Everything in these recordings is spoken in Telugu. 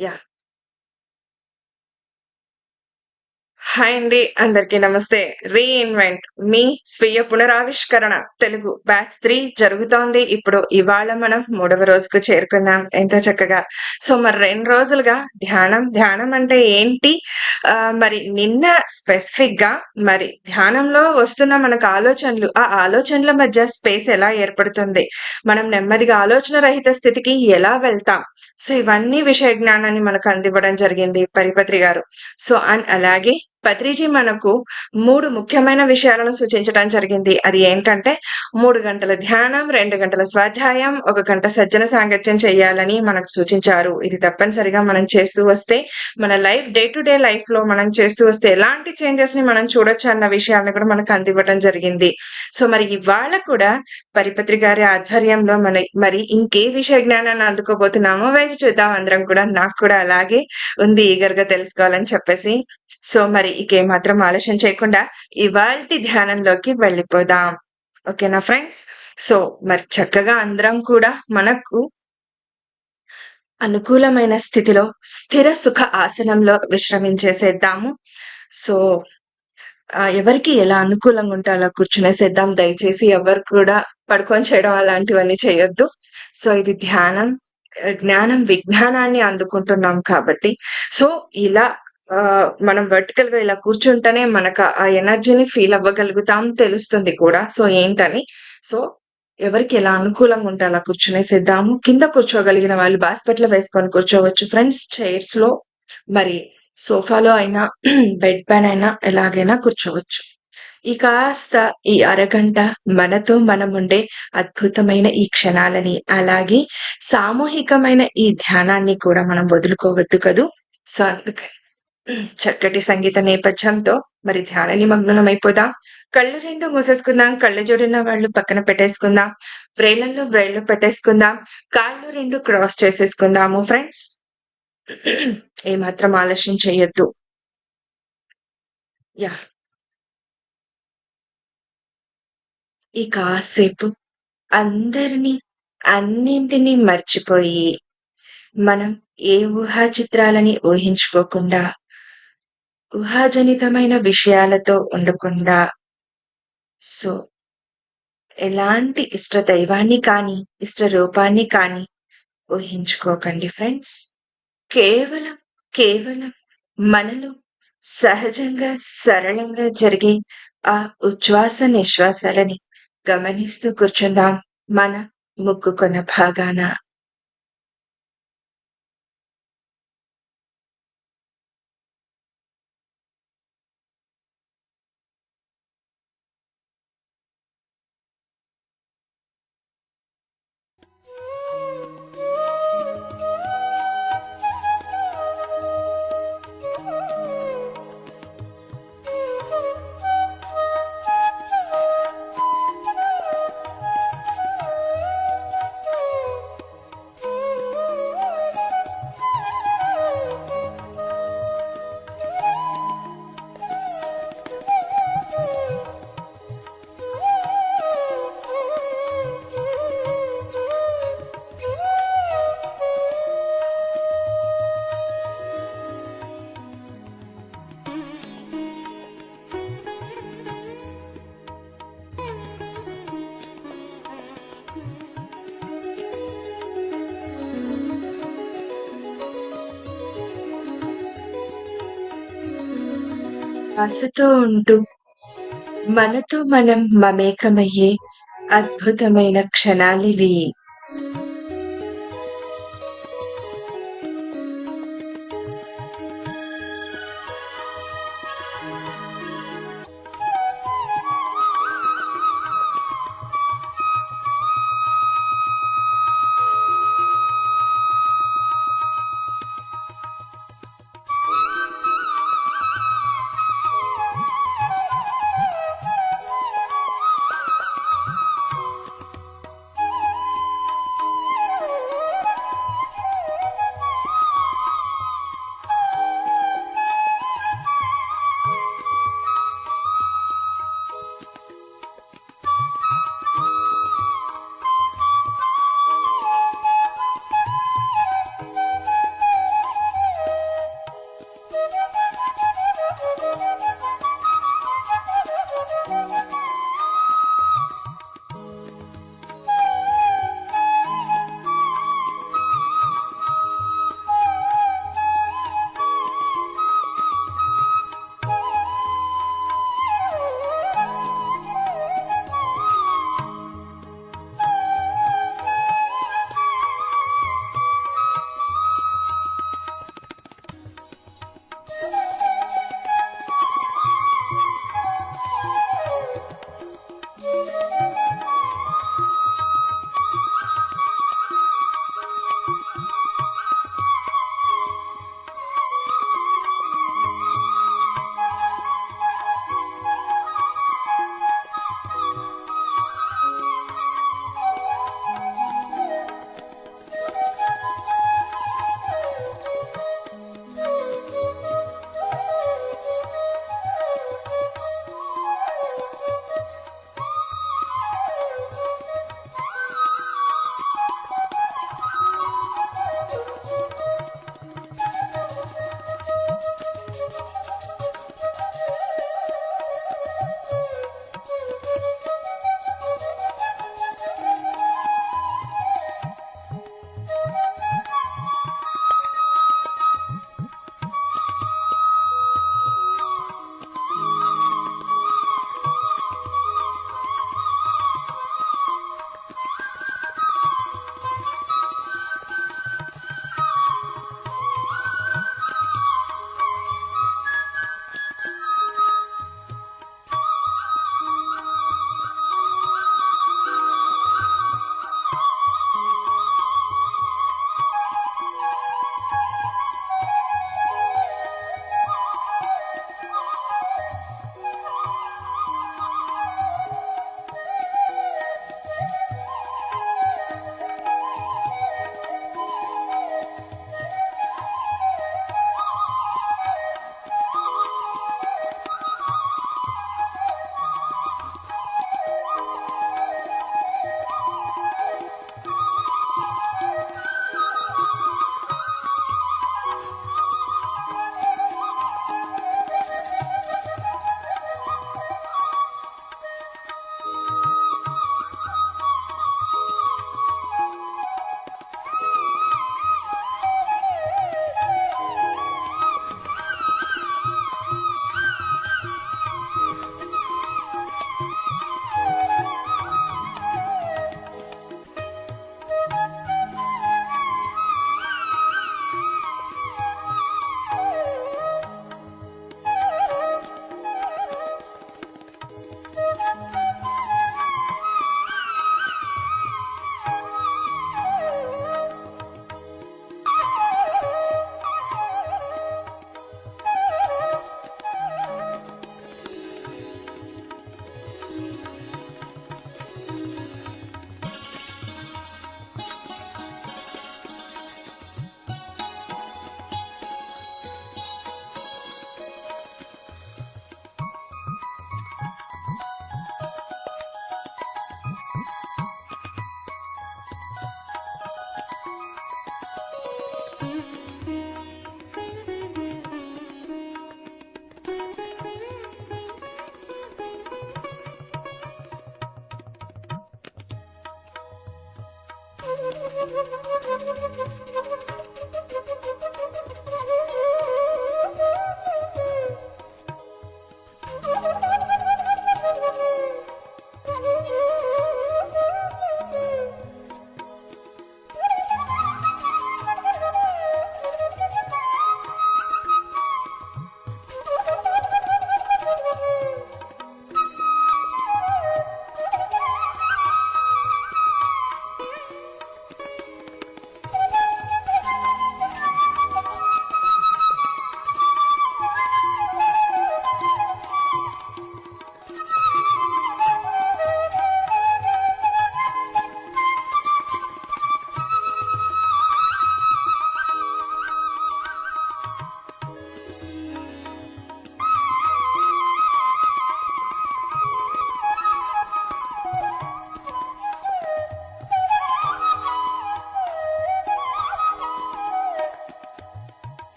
యాహ్! హాయ్ అండి. అందరికీ నమస్తే. రీఇన్వెంట్ మీ స్వీయ పునరావిష్కరణ తెలుగు బ్యాచ్ 3 జరుగుతోంది. ఇప్పుడు ఇవాళ మనం మూడవ రోజుకు చేరుకున్నాం. ఎంతో చక్కగా. సో, మరి 2 రోజులుగా ధ్యానం, ధ్యానం అంటే ఏంటి? మరి నిన్న స్పెసిఫిక్‌గా మరి ధ్యానంలో వస్తున్న మనకు ఆలోచనలు, ఆ ఆలోచనల మధ్య స్పేస్ ఎలా ఏర్పడుతుంది? మనం నెమ్మదిగా ఆలోచన రహిత స్థితికి ఎలా వెళ్తాం? సో, ఇవన్నీ విషయ జ్ఞానాన్ని మనకు అందివ్వడం జరిగింది పరిపత్రి గారు. సో, అలాగే పత్రిజీ మనకు 3 ముఖ్యమైన విషయాలను సూచించటం జరిగింది. అది ఏంటంటే 3 గంటల ధ్యానం, 2 గంటల స్వాధ్యాయం, 1 గంట సజ్జన సాంగత్యం చేయాలని మనకు సూచించారు. ఇది తప్పనిసరిగా మనం చేస్తూ వస్తే మన డే టు డే లైఫ్‌లో మనం చేస్తూ వస్తే ఎలాంటి చేంజెస్‌ని మనం చూడొచ్చన్న విషయాన్ని కూడా మనకు అందివ్వటం జరిగింది. సో, మరి ఇవాళ కూడా పరిపత్రి గారి ఆధ్వర్యంలో మరి ఇంకే విషయ జ్ఞానాన్ని అందుకోబోతున్నామో వేచి చూద్దాం అందరం కూడా. నాకు కూడా అలాగే ఉంది ఈగర్‌గా తెలుసుకోవాలని చెప్పేసి. సో, మరి ఇకేమాత్రం ఆలస్యం చేయకుండా ఇవాల్టి ధ్యానంలోకి వెళ్ళిపోదాం. ఓకేనా ఫ్రెండ్స్? సో, మరి చక్కగా అందరం కూడా మనకు అనుకూలమైన స్థితిలో స్థిర సుఖ ఆసనంలో విశ్రమించేసేద్దాము. సో, ఎవరికి ఎలా అనుకూలంగా ఉంటే అలా కూర్చునేసేద్దాం. దయచేసి ఎవరు కూడా పడుకొని చేయడం అలాంటివన్నీ చేయొద్దు. సో, ఇది ధ్యానం, జ్ఞానం, విజ్ఞానాన్ని అందుకుంటున్నాం కాబట్టి, సో, ఇలా మనం వర్టికల్‌గా ఇలా కూర్చుంటేనే మనకు ఆ ఎనర్జీని ఫీల్ అవ్వగలుగుతాం. తెలుస్తుంది కూడా. సో, ఏంటని. సో, ఎవరికి ఎలా అనుకూలంగా ఉంటే అలా కూర్చునేసేద్దాము. కింద కూర్చోగలిగిన వాళ్ళు బాస్కెట్‌లో వేసుకొని కూర్చోవచ్చు ఫ్రెండ్స్. చైర్స్‌లో మరి సోఫాలో అయినా, బెడ్ పైన అయినా ఎలాగైనా కూర్చోవచ్చు. ఈ కాస్త ఈ అరగంట మనతో మనముండే అద్భుతమైన ఈ క్షణాలని, అలాగే సామూహికమైన ఈ ధ్యానాన్ని కూడా మనం వదులుకోవద్దు కదూ! సో, అందుకని చక్కటి సంగీత నేపథ్యంతో మరి ధ్యాన నిమగ్నమైపోదాం. కళ్ళు 2 మూసేసుకుందాం. కళ్ళజోడున్న వాళ్ళు పక్కన పెట్టేసుకుందాం. వ్రేళ్ళల్లో వ్రేళ్ళు పెట్టేసుకుందాం. కాళ్ళు 2 క్రాస్ చేసేసుకుందాము ఫ్రెండ్స్. ఏమాత్రం ఆలస్యం చేయొద్దు. యాహ్! ఈ కాసేపు అందరిని, అన్నింటిని మర్చిపోయి, మనం ఏ ఊహా చిత్రాలని ఊహించుకోకుండా, ఊహాజనితమైన విషయాలతో ఉండకుండా, సో, ఎలాంటి ఇష్ట దైవాన్ని కానీ, ఇష్ట రూపాన్ని కానీ ఊహించుకోకండి ఫ్రెండ్స్. కేవలం, కేవలం మనలో సహజంగా, సరళంగా జరిగే ఆ ఉచ్ఛ్వాస, నిశ్వాసాలని గమనిస్తూ కూర్చుందాం మన ముక్కుకొన భాగాన. శ్వాసతో ఉంటూ మనతో మనం మమేకమయ్యే అద్భుతమైన క్షణాలివి.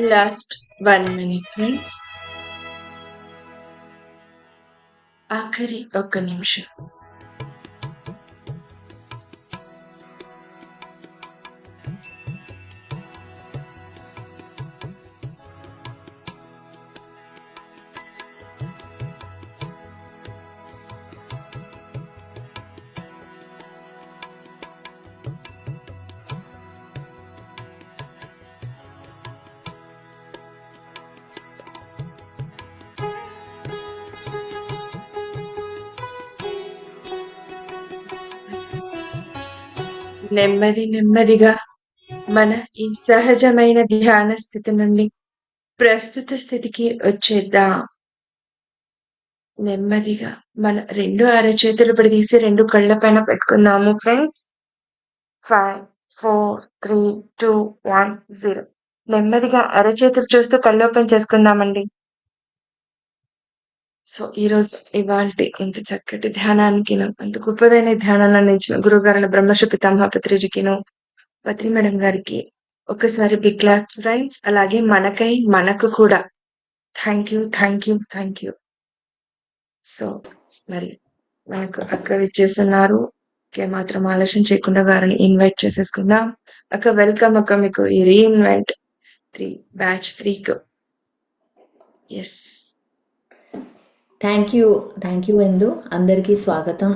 Last 1 minute friends. ఆఖరి 1 నిమిషం. నెమ్మదిగా మన ఈ సహజమైన ధ్యాన స్థితి నుండి ప్రస్తుత స్థితికి వచ్చేద్దాం. నెమ్మదిగా మన 2 అరచేతులు విడదీసి 2 కళ్ళ పైన పెట్టుకుందాము ఫ్రెండ్స్. 5, 4, 3, 2, 1, 0. నెమ్మదిగా అరచేతులు చూస్తూ కళ్ళు ఓపెన్ చేసుకుందామండి. సో ఇవాల్టి ఇంత చక్కటి ధ్యానానికిను, అంత గొప్పదైన ధ్యానాన్ని అందించిన గురువుగారైన బ్రహ్మర్షి పితామహ పత్రిజీకిను, పత్రి మేడం గారికి ఒకసారి బిగ్ క్లాప్ ఫ్రెండ్స్. అలాగే మనకు కూడా థ్యాంక్ యూ. సో మరి మనకు అక్క విచ్చేస్తున్నారు. మాత్రం ఆలస్యం చేయకుండా వారిని ఇన్వైట్ చేసేసుకుందాం. అక్క వెల్కమ్ అక్క, మీకు ఈ రీఇన్వెంట్ 3 బ్యాచ్ 3కు. Yes, thank you Indu. అందరికీ స్వాగతం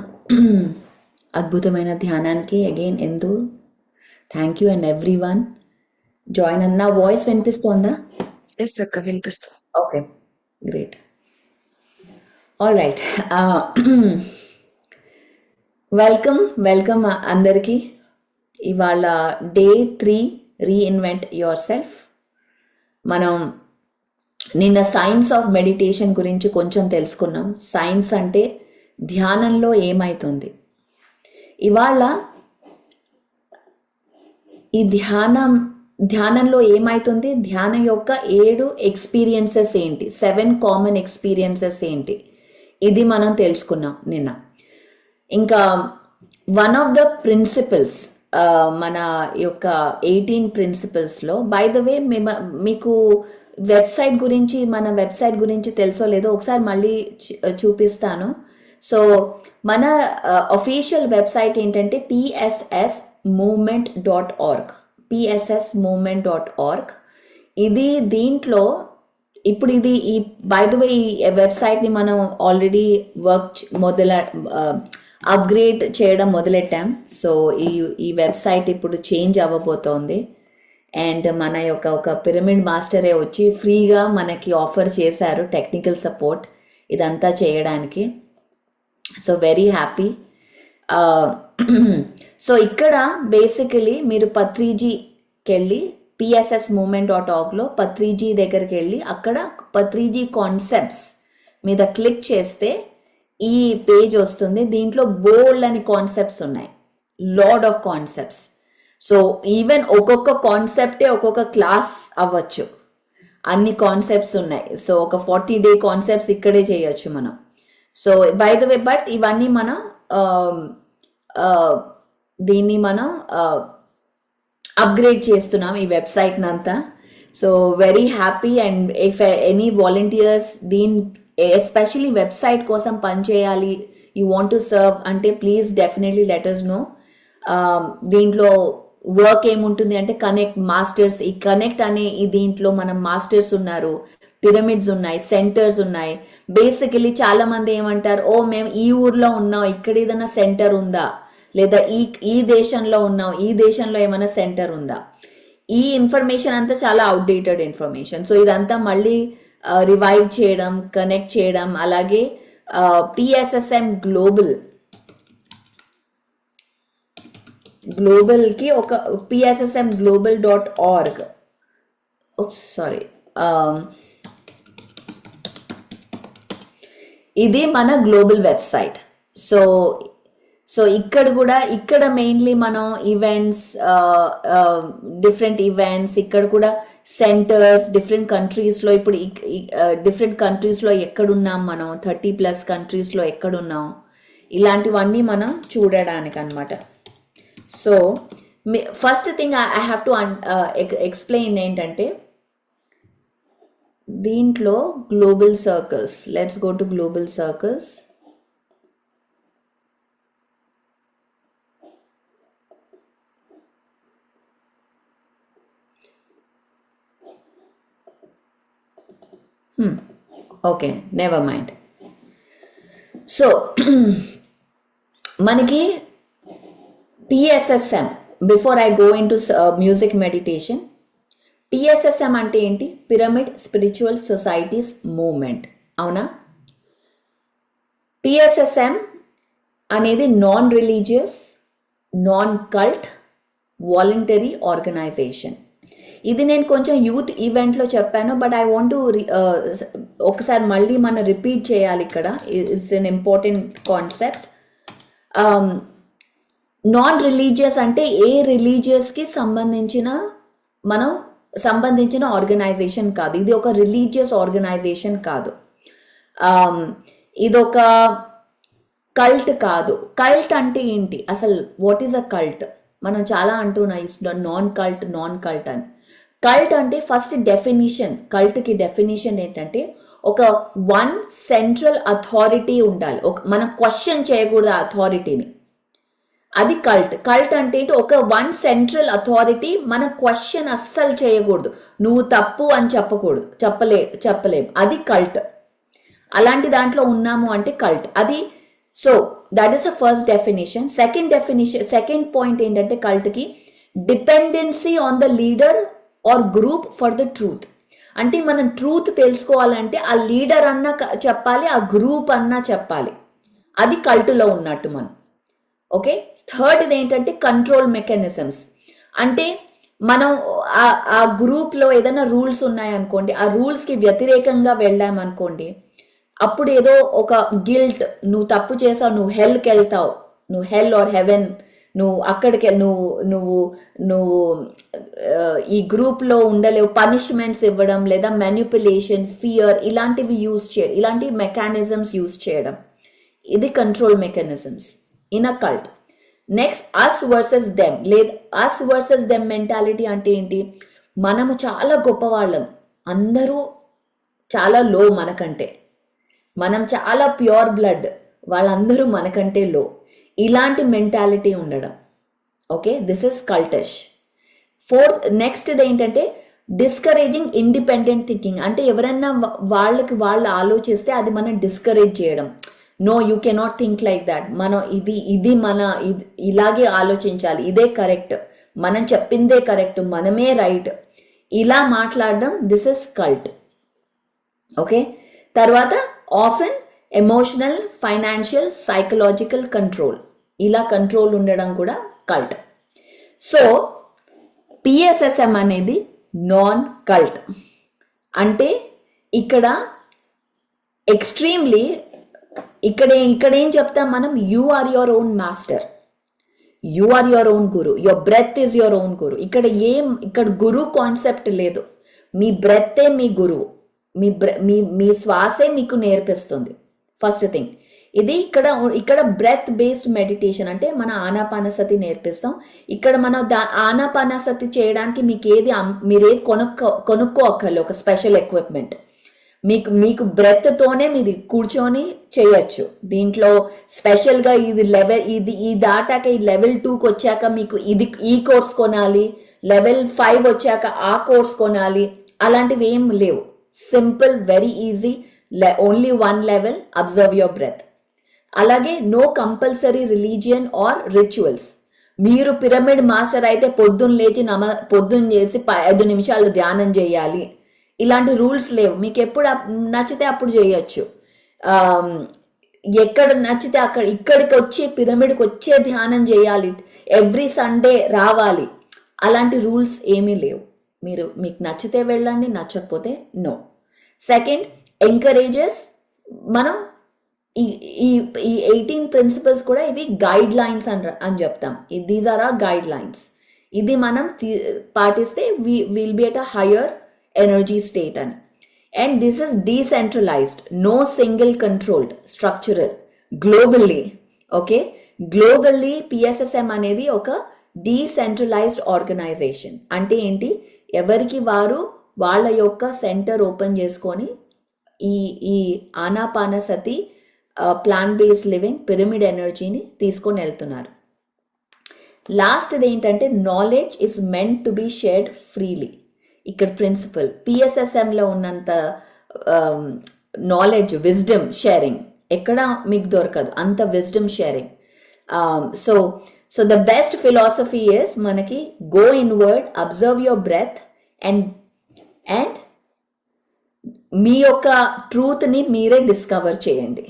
అద్భుతమైన ధ్యానానికి. Again Indu thank you and everyone join అన్న. వాయిస్ వినిపిస్తోందా? ఎస్ అక్క, వినిపిస్తుంది. Okay, great. All right, welcome అందరికీ. ఇవాళ డే 3 రీఇన్వెంట్ యువర్ సెల్ఫ్. మనం నిన్న సైన్స్ ఆఫ్ మెడిటేషన్ గురించి కొంచెం తెలుసుకున్నాం. సైన్స్ అంటే ధ్యానంలో ఏమవుతుంది. ఇవాళ ఈ ధ్యానంలో ఏమవుతుంది, ధ్యానం యొక్క 7 ఎక్స్పీరియన్సెస్ ఏంటి, 7 కామన్ ఎక్స్పీరియన్సెస్ ఏంటి, ఇది మనం తెలుసుకున్నాం నిన్న. ఇంకా వన్ ఆఫ్ ద ప్రిన్సిపల్స్, మన యొక్క 18 ప్రిన్సిపల్స్లో, బై ద వే మీకు మన వెబ్సైట్ గురించి తెలుసో లేదో ఒకసారి మళ్ళీ చూపిస్తాను. సో మన అఫీషియల్ వెబ్సైట్ ఏంటంటే pssmovement.org. ఇది దీంట్లో ఇప్పుడు ఈ బై ద వే ఈ వెబ్సైట్ని మనం ఆల్రెడీ అప్గ్రేడ్ చేయడం మొదలెట్టాం. సో ఈ వెబ్సైట్ ఇప్పుడు చేంజ్ అవ్వబోతోంది. అండ్ మన యొక్క ఒక పిరమిడ్ మాస్టరే వచ్చి ఫ్రీగా మనకి ఆఫర్ చేశారు టెక్నికల్ సపోర్ట్ ఇదంతా చేయడానికి. So very happy. సో ఇక్కడ బేసికలీ మీరు పత్రిజీకి వెళ్ళి pssmovement.orgలో పత్రిజీ దగ్గరికి వెళ్ళి అక్కడ పత్రిజీ కాన్సెప్ట్స్ మీద క్లిక్ చేస్తే ఈ పేజ్ వస్తుంది. దీంట్లో బోల్డ్ అని కాన్సెప్ట్స్ ఉన్నాయి, lot of concepts. So even ఒక్కొక్క కాన్సెప్టే ఒక్కొక్క క్లాస్ అవ్వచ్చు, అన్ని కాన్సెప్ట్స్ ఉన్నాయి. సో ఒక 40-day కాన్సెప్ట్స్ ఇక్కడే చేయొచ్చు మనం. So by the way but ఇవన్నీ మనం దీన్ని మనం అప్గ్రేడ్ చేస్తున్నాం ఈ వెబ్సైట్ని అంతా. So very happy. And if any volunteers especially website కోసం పనిచేయాలి, యూ వాంట్ టు సర్వ్ అంటే please definitely let us know. దీంట్లో వర్క్ ఏముంటుంది అంటే కనెక్ట్ మాస్టర్స్. ఈ కనెక్ట్ అనే దీంట్లో మనం మాస్టర్స్ ఉన్నారు, పిరమిడ్స్ ఉన్నాయి, సెంటర్స్ ఉన్నాయి. బేసికలీ చాలా మంది ఏమంటారు, మేము ఈ ఊర్లో ఉన్నాం, ఇక్కడ ఏదైనా సెంటర్ ఉందా, లేదా ఈ దేశంలో ఉన్నాం, ఈ దేశంలో ఏమైనా సెంటర్ ఉందా. ఈ ఇన్ఫర్మేషన్ అంతా చాలా అవుట్డేటెడ్ ఇన్ఫర్మేషన్. సో ఇదంతా మళ్ళీ రివైవ్ చేయడం, కనెక్ట్ చేయడం. అలాగే PSSM గ్లోబల్కి ఒక pssmglobal.org, సారీ, ఇది మన గ్లోబల్ వెబ్సైట్. సో ఇక్కడ మెయిన్లీ మనం ఈవెంట్స్, డిఫరెంట్ ఈవెంట్స్, ఇక్కడ కూడా సెంటర్స్ డిఫరెంట్ కంట్రీస్లో. ఇప్పుడు డిఫరెంట్ కంట్రీస్లో ఎక్కడున్నాం మనం, 30+ కంట్రీస్లో ఎక్కడున్నాం, ఇలాంటివన్నీ మనం చూడడానికి అనమాట. So first thing I have to explain ఏంటంటే, దీంట్లో global circles, let's go to global circles. Okay, never mind. So మనకి PSSM, before I go in to music meditation, PSSM అంటే ఏంటి? Pyramid spiritual societies movement. అవునా? PSSM అనేది non religious, non cult, voluntary organisation. ఇది నేను కొంచెం యూత్ ఈవెంట్లో చెప్పాను, బట్ ఐ వాంట్ టు ఒకసారి మళ్ళీ మనం రిపీట్ చేయాలి ఇక్కడ. It's an important concept. Non religious అంటే ఏ రిలీజియస్కి సంబంధించిన ఆర్గనైజేషన్ కాదు. ఇది ఒక రిలీజియస్ ఆర్గనైజేషన్ కాదు. ఇదొక కల్ట్ కాదు. కల్ట్ అంటే ఏంటి అసలు? What is a cult? మనం చాలా అంటున్నాం నాన్ కల్ట్ అని. కల్ట్ అంటే ఫస్ట్ డెఫినిషన్, కల్ట్కి డెఫినిషన్ ఏంటంటే ఒక వన్ సెంట్రల్ అథారిటీ ఉండాలి. మనం క్వశ్చన్ చేయకూడదు ఆ అథారిటీని, అది కల్ట్. కల్ట్ అంటే ఒక వన్ సెంట్రల్ అథారిటీ మనం క్వశ్చన్ అస్సలు చేయకూడదు, నువ్వు తప్పు అని చెప్పలేం, అది కల్ట్. అలాంటి దాంట్లో ఉన్నాము అంటే కల్ట్ అది. So that is a first definition. Second point ఏంటంటే కల్ట్కి dependency on the leader or group for the truth. అంటే మనం ట్రూత్ తెలుసుకోవాలంటే ఆ లీడర్ అన్నా చెప్పాలి, ఆ గ్రూప్ అన్నా చెప్పాలి, అది కల్ట్లో ఉన్నట్టు మనం. ఓకే. థర్డ్ ఏంటంటే కంట్రోల్ మెకానిజమ్స్. అంటే మనం ఆ గ్రూప్లో ఏదైనా రూల్స్ ఉన్నాయనుకోండి, ఆ రూల్స్కి వ్యతిరేకంగా వెళ్ళామనుకోండి, అప్పుడు ఏదో ఒక గిల్ట్, నువ్వు తప్పు చేసావు, నువ్వు హెల్కి వెళ్తావు, నువ్వు హెల్ ఆర్ హెవెన్, నువ్వు అక్కడికి నువ్వు ఈ గ్రూప్లో ఉండలేవు, పనిష్మెంట్స్ ఇవ్వడం లేదా మ్యానిపులేషన్, ఫియర్, ఇలాంటివి యూజ్ చేయడం, ఇలాంటి మెకానిజమ్స్ యూజ్ చేయడం, ఇది control mechanisms in a cult. Next us versus them, లేదా అస్ వర్సెస్ దెమ్ మెంటాలిటీ అంటే ఏంటి? మనము చాలా గొప్పవాళ్ళం, అందరూ చాలా లో మనకంటే, మనం చాలా ప్యూర్ బ్లడ్, వాళ్ళందరూ మనకంటే లో, ఇలాంటి మెంటాలిటీ ఉండడం. Okay, this is cultish. Next ఏంటంటే డిస్కరేజింగ్ ఇండిపెండెంట్ థింకింగ్. అంటే ఎవరన్నా వాళ్ళు ఆలోచిస్తే అది మనం డిస్కరేజ్ చేయడం. No, you cannot think like that, మనం ఇలాగే ఆలోచించాలి, ఇదే కరెక్ట్, మనం చెప్పిందే కరెక్ట్, మనమే రైట్, ఇలా మాట్లాడడం, దిస్ ఇస్ కల్ట్. ఓకే. తర్వాత often emotional, financial, psychological control, ఇలా కంట్రోల్ ఉండడం కూడా కల్ట్. సో PSSM అనేది నాన్ కల్ట్. అంటే ఇక్కడ ఎక్స్ట్రీమ్లీ ఇక్కడ ఏం చెప్తాం మనం? You are your own master, you are your own guru, your breath is your own guru. ఇక్కడ గురు కాన్సెప్ట్ లేదు, మీ బ్రెత్తే మీ గురువు, మీ శ్వాసే మీకు నేర్పిస్తుంది. ఫస్ట్ థింగ్ ఇది. ఇక్కడ బ్రెత్ బేస్డ్ మెడిటేషన్ అంటే మన ఆనాపానసతి నేర్పిస్తాం. ఇక్కడ మనం ఆనాపానసతి చేయడానికి మీరేది కొనుక్కోక్కర్లేదు ఒక స్పెషల్ ఎక్విప్మెంట్. మీకు బ్రెత్తోనే మీరు కూర్చొని చేయొచ్చు. దీంట్లో స్పెషల్గా ఈ దాటాక ఈ లెవెల్ 2కి వచ్చాక మీకు ఈ కోర్స్ కొనాలి, లెవెల్ 5 వచ్చాక ఆ కోర్స్ కొనాలి, అలాంటివి ఏం లేవు. Simple, very easy, only 1 level, observe your breath. అలాగే no compulsory religion or rituals. మీరు పిరమిడ్ మాస్టర్ అయితే పొద్దున్న చేసి 5 నిమిషాలు ధ్యానం చేయాలి, ఇలాంటి రూల్స్ లేవు. మీకు ఎప్పుడు నచ్చితే అప్పుడు చేయొచ్చు, ఎక్కడ నచ్చితే ఇక్కడికి వచ్చి పిరమిడ్కి వచ్చే ధ్యానం చేయాలి, ఎవ్రీ సండే రావాలి, అలాంటి రూల్స్ ఏమీ లేవు. మీకు నచ్చితే వెళ్ళండి, నచ్చకపోతే నో. Second, encourages. మనం ఈ 18 ప్రిన్సిపల్స్ కూడా ఇవి గైడ్ లైన్స్ అని చెప్తాం. These are are guidelines. ఇది మనం పాటిస్తే will be at a higher energy state అని. And this is decentralised, no single controlled, structural, globally. Okay, globally PSSM అనేది ఒక డీసెంట్రలైజ్డ్ ఆర్గనైజేషన్. అంటే ఏంటి? ఎవరికి వారు వాళ్ళ యొక్క సెంటర్ ఓపెన్ చేసుకొని ఈ ఈ Anapanasati plant based living pyramid ఎనర్జీని తీసుకొని వెళ్తున్నారు. లాస్ట్ది ఏంటంటే knowledge is meant to be shared freely. ఇక్కడ ప్రిన్సిపల్ పిఎస్ఎస్ఎంలో ఉన్నంత నాలెడ్జ్ విజ్డమ్ షేరింగ్ ఎక్కడ మీకు దొరకదు, అంత wisdom sharing. So the best philosophy is మనకి go inward, observe your breath and మీ యొక్క ట్రూత్ని మీరే డిస్కవర్ చేయండి.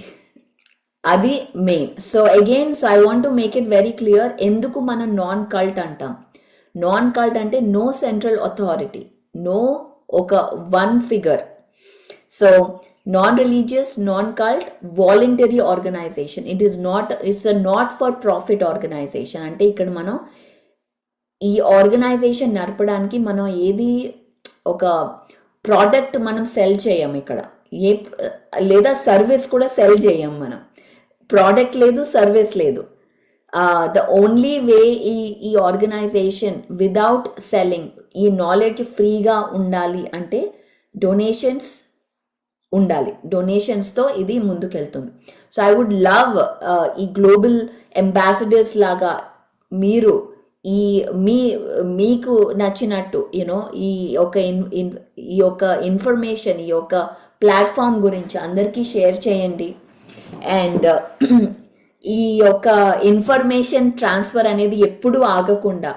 అది main. So again I want to make it very clear ఎందుకు మనం నాన్ కల్ట్ అంటాం. నాన్ కల్ట్ అంటే నో సెంట్రల్ అథారిటీ, నో ఒక one figure. So non religious, non cult, voluntary organisation. It's a not for profit organisation. అంటే ఇక్కడ మనం ఈ ఆర్గనైజేషన్ నడపడానికి మనం ఏది ఒక ప్రోడక్ట్ మనం సెల్ చేయం ఇక్కడ, లేదా సర్వీస్ కూడా సెల్ చేయం మనం. ప్రోడక్ట్ లేదు, సర్వీస్ లేదు. ద ఓన్లీ వే ఈ ఆర్గనైజేషన్ విదౌట్ సెల్లింగ్, ఈ నాలెడ్జ్ ఫ్రీగా ఉండాలి అంటే డొనేషన్స్ ఉండాలి. డొనేషన్స్తో ఇది ముందుకెళ్తుంది. సో ఐ వుడ్ లవ్ ఈ గ్లోబల్ అంబాసిడర్స్ లాగా మీరు మీకు నచ్చినట్టు యూనో ఈ యొక్క ఇన్ఫర్మేషన్, ఈ యొక్క ప్లాట్ఫామ్ గురించి అందరికీ షేర్ చేయండి. అండ్ ఈ యొక్క ఇన్ఫర్మేషన్ ట్రాన్స్ఫర్ అనేది ఎప్పుడూ ఆగకుండా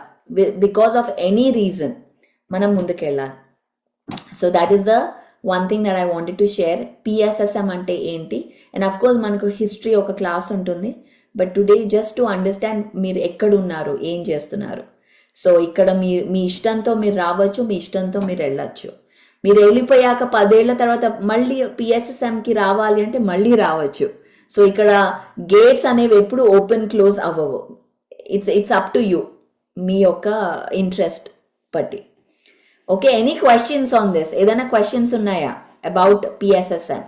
బికాస్ ఆఫ్ ఎనీ రీజన్ మనం ముందుకెళ్ళాలి. So that is the one thing that I wanted to share. PSSM అంటే ఏంటి, అండ్ అఫ్ కోర్స్ మనకు హిస్టరీ ఒక క్లాస్ ఉంటుంది. But today just to understand మీరు ఎక్కడున్నారు, ఏం చేస్తున్నారు. సో ఇక్కడ మీ ఇష్టంతో మీరు రావచ్చు, మీ ఇష్టంతో మీరు వెళ్ళచ్చు. మీరు వెళ్ళిపోయాక 10 ఏళ్ల తర్వాత మళ్ళీ పిఎస్ఎస్ఎంకి రావాలి అంటే మళ్ళీ రావచ్చు. సో ఇక్కడ గేట్స్ అనేవి ఎప్పుడు ఓపెన్ క్లోజ్ అవ్వవు. ఇట్స్ అప్ టు యూ, మీ యొక్క ఇంట్రెస్ట్ బట్టి. Okay, any questions on this? ఏదైనా క్వశ్చన్స్ ఉన్నాయా అబౌట్ పిఎస్ఎస్ఎం?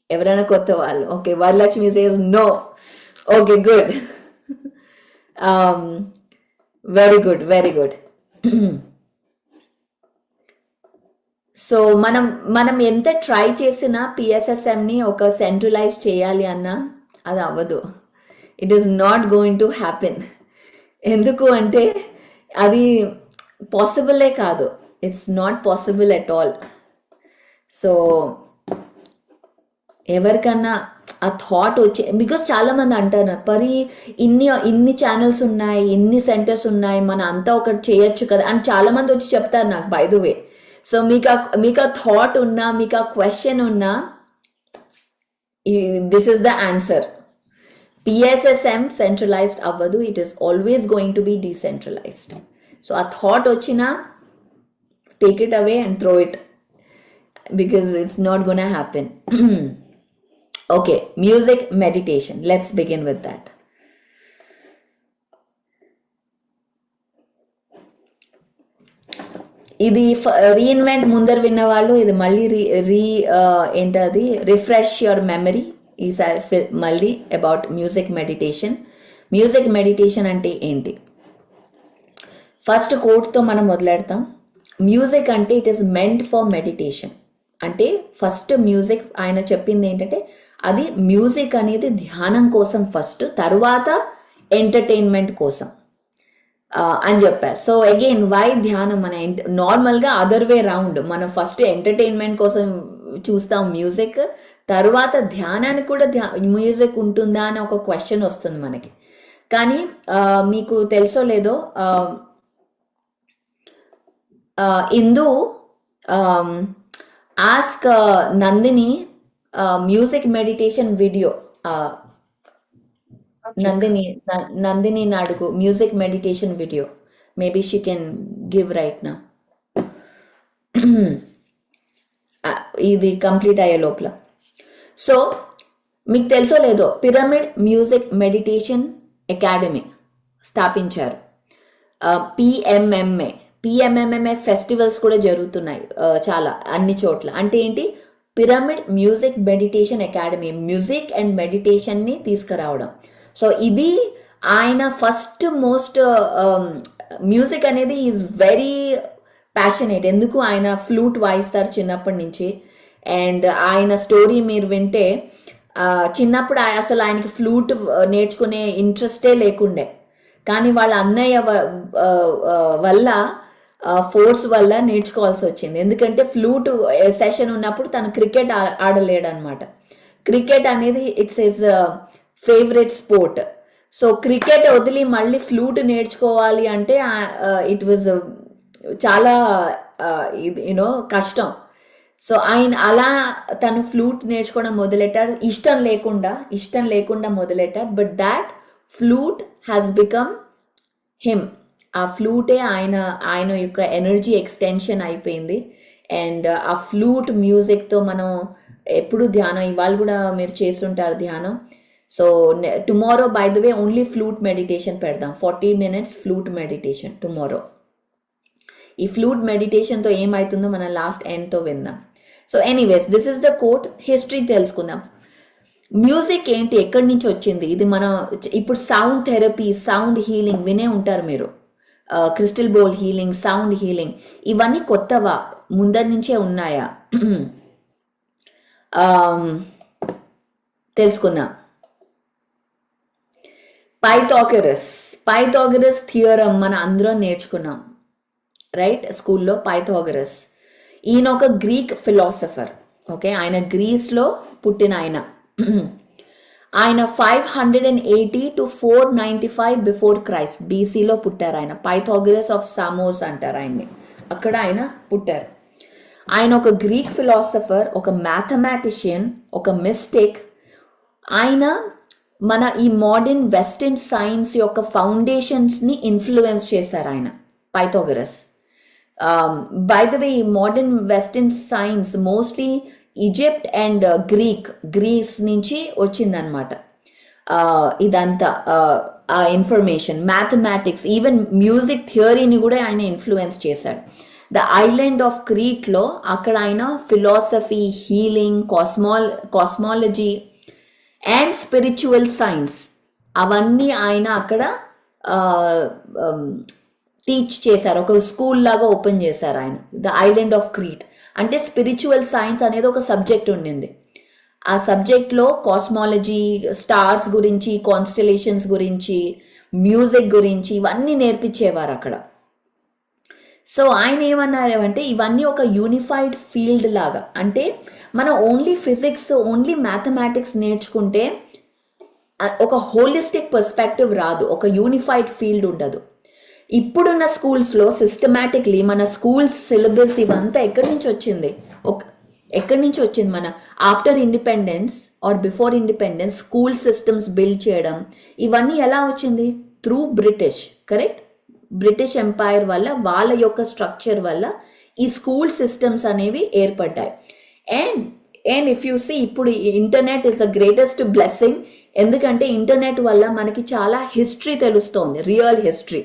ఎవరైనా కొత్త వాళ్ళు? ఓకే, Varalakshmi says no. Okay, good. Very good, very good. So మనం ఎంత ట్రై చేసినా పిఎస్ఎస్ఎంని ఒక సెంట్రలైజ్ చేయాలి అన్నా అది అవ్వదు. It is not going to happen. ఎందుకు అంటే అది పాసిబులే కాదు. It's not possible at all. So ఎవరికన్నా ఆ థాట్ వచ్చి, బికాస్ చాలామంది అంటారు పరి ఇన్ని ఛానల్స్ ఉన్నాయి, ఇన్ని సెంటర్స్ ఉన్నాయి, మన అంతా ఒకటి చేయొచ్చు కదా అని చాలామంది వచ్చి చెప్తారు నాకు, బై ద వే. సో మీకు ఆ థాట్ ఉన్నా, మీకు ఆ క్వశ్చన్ ఉన్నా, this is the answer. PSSM centralised అవ్వదు. It is always going to be decentralised. So ఆ థాట్ వచ్చినా take it away and throw it, because it's not gonna happen. Okay, music meditation. Let's begin with that. ఇది రీఇన్వెంట్ ముందర విన్న వాళ్ళు ఇది మళ్ళీ ఏంటది రిఫ్రెష్ యువర్ మెమరీ ఈసారి మళ్ళీ about music meditation. Music meditation అంటే ఏంటి? ఫస్ట్ కోట్తో మనం మొదలెడతాం. మ్యూజిక్ అంటే it is meant for meditation. అంటే ఫస్ట్ మ్యూజిక్ ఆయన చెప్పింది ఏంటంటే అది మ్యూజిక్ అనేది ధ్యానం కోసం ఫస్ట్, తర్వాత ఎంటర్టైన్మెంట్ కోసం అని చెప్పారు. సో అగైన్ వై ధ్యానం? మన నార్మల్గా అదర్ వే రౌండ్, మనం ఫస్ట్ ఎంటర్టైన్మెంట్ కోసం చూస్తాం మ్యూజిక్, తర్వాత ధ్యానానికి కూడా మ్యూజిక్ ఉంటుందా అని ఒక క్వశ్చన్ వస్తుంది మనకి. కానీ మీకు తెలుసో లేదో, Indu ask Nandini music meditation video. Nandini అడుగు music meditation video. Maybe she can give right నా, ఇది కంప్లీట్ అయ్యే లోపల. సో మీకు తెలుసో లేదో పిరమిడ్ మ్యూజిక్ మెడిటేషన్ అకాడమీ స్థాపించారు. పిఎంఎంఏ ఫెస్టివల్స్ కూడా జరుగుతున్నాయి చాలా అన్ని చోట్ల. అంటే ఏంటి? Pyramid music meditation academy, music and మెడిటేషన్ని తీసుకురావడం. సో ఇది ఆయన ఫస్ట్ మోస్ట్ మ్యూజిక్ అనేది ఈజ్ వెరీ ప్యాషనేట్. ఎందుకు ఆయన ఫ్లూట్ వాయిస్తారు చిన్నప్పటి నుంచి. అండ్ ఆయన స్టోరీ మీరు వింటే చిన్నప్పుడు అసలు ఆయనకి ఫ్లూట్ నేర్చుకునే ఇంట్రెస్టే లేకుండే, కానీ వాళ్ళ అన్నయ్య వల్ల ఫోర్స్ వల్ల నేర్చుకోవాల్సి వచ్చింది. ఎందుకంటే ఫ్లూట్ సెషన్ ఉన్నప్పుడు తను క్రికెట్ ఆడలేడు అనమాట. క్రికెట్ అనేది it's his favourite sport. So cricket వదిలి మళ్ళీ ఫ్లూట్ నేర్చుకోవాలి అంటే ఇట్ వాజ్ చాలా యూనో కష్టం. సో ఆయన అలా తను ఫ్లూట్ నేర్చుకోవడం మొదలెట్టాడు, ఇష్టం లేకుండా మొదలెట్టాడు. But that flute has become him. ఆ ఫ్లూటే ఆయన యొక్క ఎనర్జీ ఎక్స్టెన్షన్ అయిపోయింది. అండ్ ఆ ఫ్లూట్ మ్యూజిక్తో మనం ఎప్పుడు ధ్యానం, ఇవాళ కూడా మీరు చేస్తుంటారు ధ్యానం. So tomorrow by the way only flute meditation పెడదాం, 40 minutes ఫ్లూట్ మెడిటేషన్ టుమారో. ఈ ఫ్లూట్ మెడిటేషన్తో ఏమవుతుందో మనం లాస్ట్ ఎండ్తో విందాం. So anyways, this is the quote. History తెలుసుకుందాం. మ్యూజిక్ ఏంటి, ఎక్కడి నుంచి వచ్చింది? ఇది మనం ఇప్పుడు సౌండ్ థెరపీ, సౌండ్ హీలింగ్ వినే ఉంటారు మీరు. క్రిస్టల్ బోల్ హీలింగ్, సౌండ్ హీలింగ్, ఇవన్నీ కొత్తవా, ముందరి నుంచే ఉన్నాయా? తెలుసుకుందాం. పైథాగరస్ థియరం మన అందరం నేర్చుకున్నాం, రైట్? స్కూల్లో పైథాగరస్. ఈయన ఒక గ్రీక్ ఫిలాసఫర్. ఓకే, ఆయన గ్రీస్లో పుట్టిన ఆయన 580 to 495 బిఫోర్ క్రైస్ట్ బీసీలో పుట్టారు. ఆయన పైథాగరస్ ఆఫ్ సామోస్ అంటారు ఆయన్ని. అక్కడ ఆయన పుట్టారు. ఆయన ఒక గ్రీక్ ఫిలాసఫర్, ఒక మ్యాథమెటిషియన్, ఒక మిస్టిక్. ఆయన మన ఈ మోడర్న్ వెస్టర్న్ సైన్స్ యొక్క ఫౌండేషన్స్ని ఇన్ఫ్లుయెన్స్ చేశారు ఆయన, Pythagoras. By the way, modern western science mostly Egypt and grace నుంచి వచ్చిందనమాట. ఇదంతా ఆ ఇన్ఫర్మేషన్, మ్యాథమెటిక్స్, ఈవెన్ మ్యూజిక్ థియరీని కూడా ఆయన ఇన్ఫ్లుయెన్స్ చేశాడు. ద ఐలాండ్ ఆఫ్ క్రీట్లో అక్కడ ఆయన philosophy, healing, cosmology and spiritual science అవన్నీ ఆయన అక్కడ టీచ్ చేశారు. ఒక స్కూల్ లాగా ఓపెన్ చేశారు ఆయన, ద ఐలాండ్ ఆఫ్ క్రీట్. అంటే స్పిరిచువల్ సైన్స్ అనేది ఒక సబ్జెక్ట్ ఉండింది. ఆ సబ్జెక్ట్లో కాస్మాలజీ, స్టార్స్ గురించి, కాన్స్టలేషన్స్ గురించి, మ్యూజిక్ గురించి ఇవన్నీ నేర్పించేవారు అక్కడ. సో ఆయన ఏమన్నారు అంటే, ఇవన్నీ ఒక యూనిఫైడ్ ఫీల్డ్ లాగా. అంటే మనం ఓన్లీ ఫిజిక్స్, ఓన్లీ మ్యాథమెటిక్స్ నేర్చుకుంటే ఒక హోలిస్టిక్ పర్స్పెక్టివ్ రాదు, ఒక యూనిఫైడ్ ఫీల్డ్ ఉండదు. ఇప్పుడున్న స్కూల్స్లో సిస్టమాటిక్లీ మన స్కూల్స్ సిలబస్ ఇవంతా ఎక్కడి నుంచి వచ్చింది? మన after independence are before independence school systems build చేయడం ఇవన్నీ ఎలా వచ్చింది? Through British, correct? British empire వల్ల, వాళ్ళ యొక్క స్ట్రక్చర్ వల్ల ఈ స్కూల్ సిస్టమ్స్ అనేవి ఏర్పడ్డాయి. అండ్ ఇఫ్ యూ సీ, ఇప్పుడు internet is the greatest blessing. ఎందుకంటే ఇంటర్నెట్ వల్ల మనకి చాలా హిస్టరీ తెలుస్తోంది, రియల్ హిస్టరీ.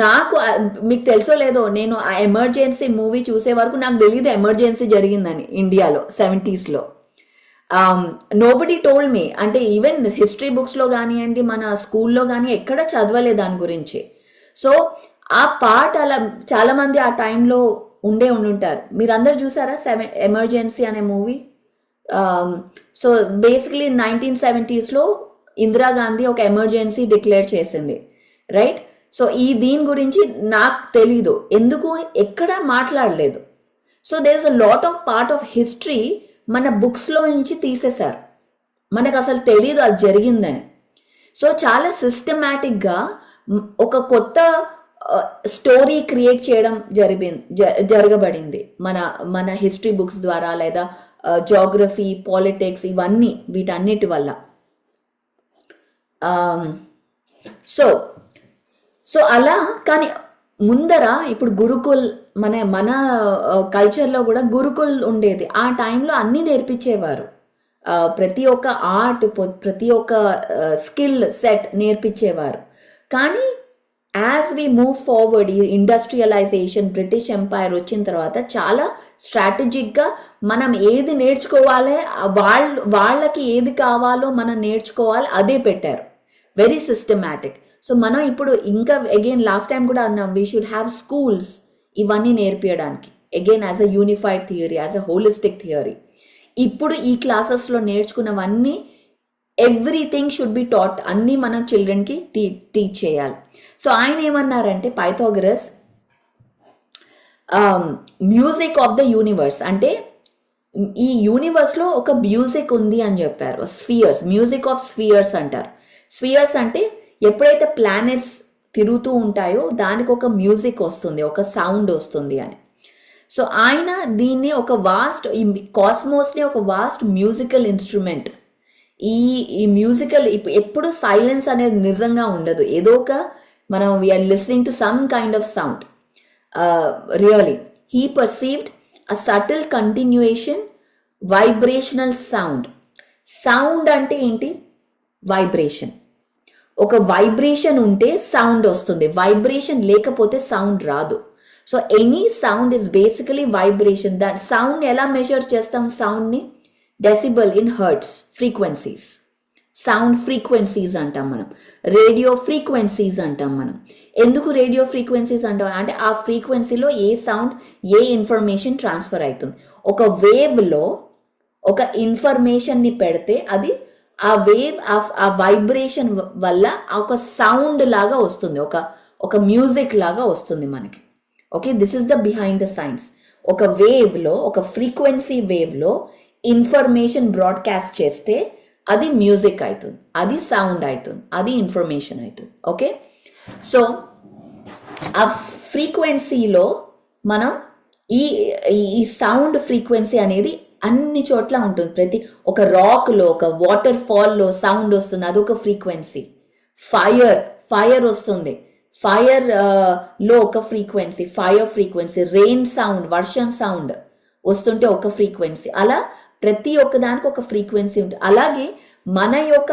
నాకు మీకు తెలుసో లేదో, నేను ఆ ఎమర్జెన్సీ మూవీ చూసే వరకు నాకు తెలియదు ఎమర్జెన్సీ జరిగిందని ఇండియాలో 70s. Nobody told me. అంటే ఈవెన్ హిస్టరీ బుక్స్లో కానివ్వండి, మన స్కూల్లో కానీ ఎక్కడ చదవలే దాని గురించి. సో ఆ పార్ట్ అలా చాలామంది ఆ టైంలో ఉండుంటారు. మీరందరూ చూసారా ఎమర్జెన్సీ అనే movie? So basically 1970s Indira Gandhi ఒక ఎమర్జెన్సీ డిక్లేర్ చేసింది, రైట్? సో దీని గురించి నాకు తెలీదు, ఎందుకు ఎక్కడ మాట్లాడలేదు. So there is a lot of part of history మన బుక్స్లో నుంచి తీసేశారు, మనకు అసలు తెలీదు అది జరిగిందని. సో చాలా సిస్టమాటిక్గా ఒక కొత్త స్టోరీ క్రియేట్ చేయడం జరగబడింది మన హిస్టరీ బుక్స్ ద్వారా, లేదా జోగ్రఫీ, పాలిటిక్స్, ఇవన్నీ వీటన్నిటి వల్ల. సో అలా. కానీ ముందర ఇప్పుడు గురుకుల్, మన కల్చర్లో కూడా గురుకుల్ ఉండేది. ఆ టైంలో అన్నీ నేర్పించేవారు, ప్రతి ఒక్క ఆర్ట్, ప్రతి ఒక్క స్కిల్ సెట్ నేర్పించేవారు. కానీ యాజ్ వి మూవ్ ఫార్వర్డ్, ఈ ఇండస్ట్రియలైజేషన్, బ్రిటిష్ ఎంపైర్ వచ్చిన తర్వాత చాలా స్ట్రాటజిక్గా మనం ఏది నేర్చుకోవాలి, వాళ్ళకి ఏది కావాలో మనం నేర్చుకోవాలి, అదే పెట్టారు, వెరీ సిస్టమాటిక్. సో మనం ఇప్పుడు ఇంకా అగైన్ లాస్ట్ టైం కూడా అన్నాం, వీ షుడ్ హ్యావ్ స్కూల్స్ ఇవన్నీ నేర్పించడానికి, again as a unified theory, as a holistic theory. ఇప్పుడు ఈ క్లాసెస్లో నేర్చుకున్నవన్నీ ఎవ్రీథింగ్ షుడ్ బి టాట్, అన్నీ మనం చిల్డ్రన్కి టీచ్ చేయాలి. సో ఆయన ఏమన్నారంటే Pythagoras music of the universe, అంటే ఈ యూనివర్స్లో ఒక మ్యూజిక్ ఉంది అని చెప్పారు. స్ఫియర్స్, మ్యూజిక్ ఆఫ్ స్ఫియర్స్ అంటారు. స్ఫియర్స్ అంటే ఎప్పుడైతే ప్లానెట్స్ తిరుగుతూ ఉంటాయో దానికి ఒక మ్యూజిక్ వస్తుంది, ఒక సౌండ్ వస్తుంది అని. సో ఆయన దీన్ని ఒక వాస్ట్, ఈ కాస్మోస్ని ఒక వాస్ట్ మ్యూజికల్ ఇన్స్ట్రుమెంట్. ఈ మ్యూజికల్ ఎప్పుడు సైలెన్స్ అనేది నిజంగా ఉండదు, ఏదో ఒక మనం we are listening to some kind of sound. Really he perceived a subtle continuation vibrational sound. Sound అంటే ఏంటి? వైబ్రేషన్. ఒక వైబ్రేషన్ ఉంటే సౌండ్ వస్తుంది, వైబ్రేషన్ లేకపోతే సౌండ్ రాదు. So any sound is basically vibration. That sound ఎలా మెజర్ చేస్తాం? సౌండ్ని decibel in hertz, frequencies. Sound frequencies అంటాం మనం, రేడియో ఫ్రీక్వెన్సీస్ అంటాం మనం. ఎందుకు రేడియో ఫ్రీక్వెన్సీస్ అంటాం అంటే ఆ ఫ్రీక్వెన్సీలో ఏ సౌండ్, ఏ ఇన్ఫర్మేషన్ ట్రాన్స్ఫర్ అవుతుంది. ఒక వేవ్లో ఒక ఇన్ఫర్మేషన్ని పెడితే అది ఆ వేవ్ ఆ వైబ్రేషన్ వల్ల ఒక సౌండ్ లాగా వస్తుంది, ఒక మ్యూజిక్ లాగా వస్తుంది మనకి. Okay, this is the behind the science. ఒక వేవ్లో, ఒక ఫ్రీక్వెన్సీ వేవ్లో ఇన్ఫర్మేషన్ బ్రాడ్కాస్ట్ చేస్తే అది మ్యూజిక్ అవుతుంది, అది సౌండ్ అవుతుంది, అది ఇన్ఫర్మేషన్ అవుతుంది. ఓకే, సో ఆ ఫ్రీక్వెన్సీలో మనం ఈ సౌండ్ ఫ్రీక్వెన్సీ అనేది అన్ని చోట్ల ఉంటుంది. ప్రతి ఒక రాక్లో, ఒక వాటర్ ఫాల్లో సౌండ్ వస్తుంది, అదొక ఫ్రీక్వెన్సీ. ఫైర్ వస్తుంది, ఫైర్ లో ఒక frequency, fire frequency. Rain sound, వర్షం సౌండ్ వస్తుంటే ఒక ఫ్రీక్వెన్సీ. అలా ప్రతి ఒక్కదానికి ఒక ఫ్రీక్వెన్సీ ఉంటుంది. అలాగే మన యొక్క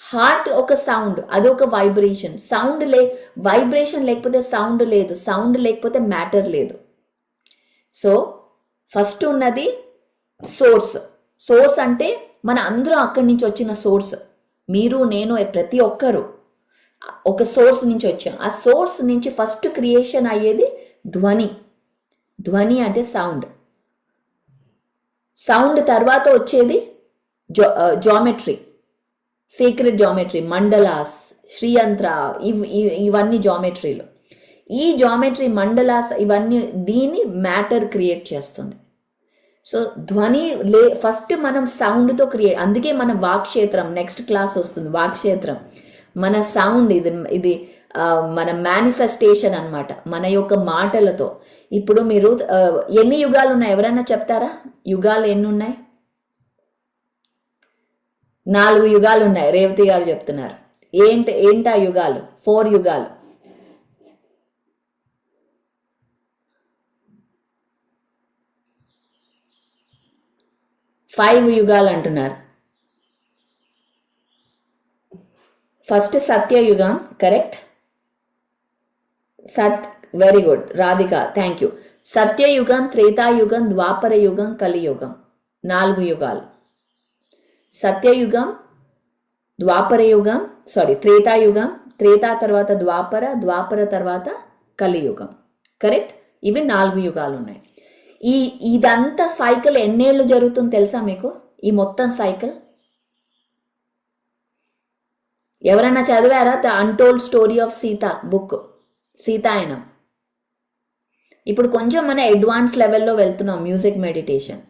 హార్ట్ ఒక సౌండ్, అది ఒక వైబ్రేషన్. వైబ్రేషన్ లేకపోతే సౌండ్ లేదు, సౌండ్ లేకపోతే మ్యాటర్ లేదు. సో ఫస్ట్ ఉన్నది సోర్స్ అంటే మన అందరం అక్కడి నుంచి వచ్చిన సోర్స్. మీరు, నేను, ప్రతి ఒక్కరు ఒక సోర్స్ నుంచి వచ్చాం. ఆ సోర్స్ నుంచి ఫస్ట్ క్రియేషన్ అయ్యేది ధ్వని అంటే సౌండ్ తర్వాత వచ్చేది జామెట్రీ, సీక్రెట్ జామెట్రీ, మండలాస్, శ్రీయంత్ర, ఇవన్నీ జామెట్రీలు. ఈ జామెట్రీ, మండలాస్, ఇవన్నీ దీన్ని మ్యాటర్ క్రియేట్ చేస్తుంది. సో ధ్వని ఫస్ట్ మనం సౌండ్తో క్రియేట్. అందుకే మన వాక్క్షేత్రం, నెక్స్ట్ క్లాస్ వస్తుంది వాక్క్షేత్రం. మన సౌండ్ ఇది మన మేనిఫెస్టేషన్ అన్నమాట, మన యొక్క మాటలతో. ఇప్పుడు మీరు ఎన్ని యుగాలు ఉన్నాయి ఎవరైనా చెప్తారా? యుగాలు ఎన్ని ఉన్నాయి? 4 యుగాలు ఉన్నాయి, రేవతి గారు చెప్తున్నారు. ఏంటా యుగాలు? 4 యుగాలు. 5 యుగాలు అంటున్నారు. ఫస్ట్ సత్యయుగం, correct. Very good Radhika, thank you. సత్యయుగం, త్రేతాయుగం, ద్వాపర యుగం, కలియుగం. 4 యుగాలు. సత్యయుగం, ద్వాపరయుగం, త్రేతాయుగం, త్రేతా తర్వాత ద్వాపర తర్వాత కలియుగం. కరెక్ట్, ఇవి 4 యుగాలు ఉన్నాయి. ఇదంతా సైకిల్ ఎన్నేళ్ళు జరుగుతుంది తెలుసా మీకు? ఈ మొత్తం సైకిల్ ఎవరైనా చదివారా? The untold story of Sita book, Sitayanam. ఇప్పుడు కొంచెం మన అడ్వాన్స్ లెవెల్లో వెళ్తున్నాం, మ్యూజిక్ మెడిటేషన్.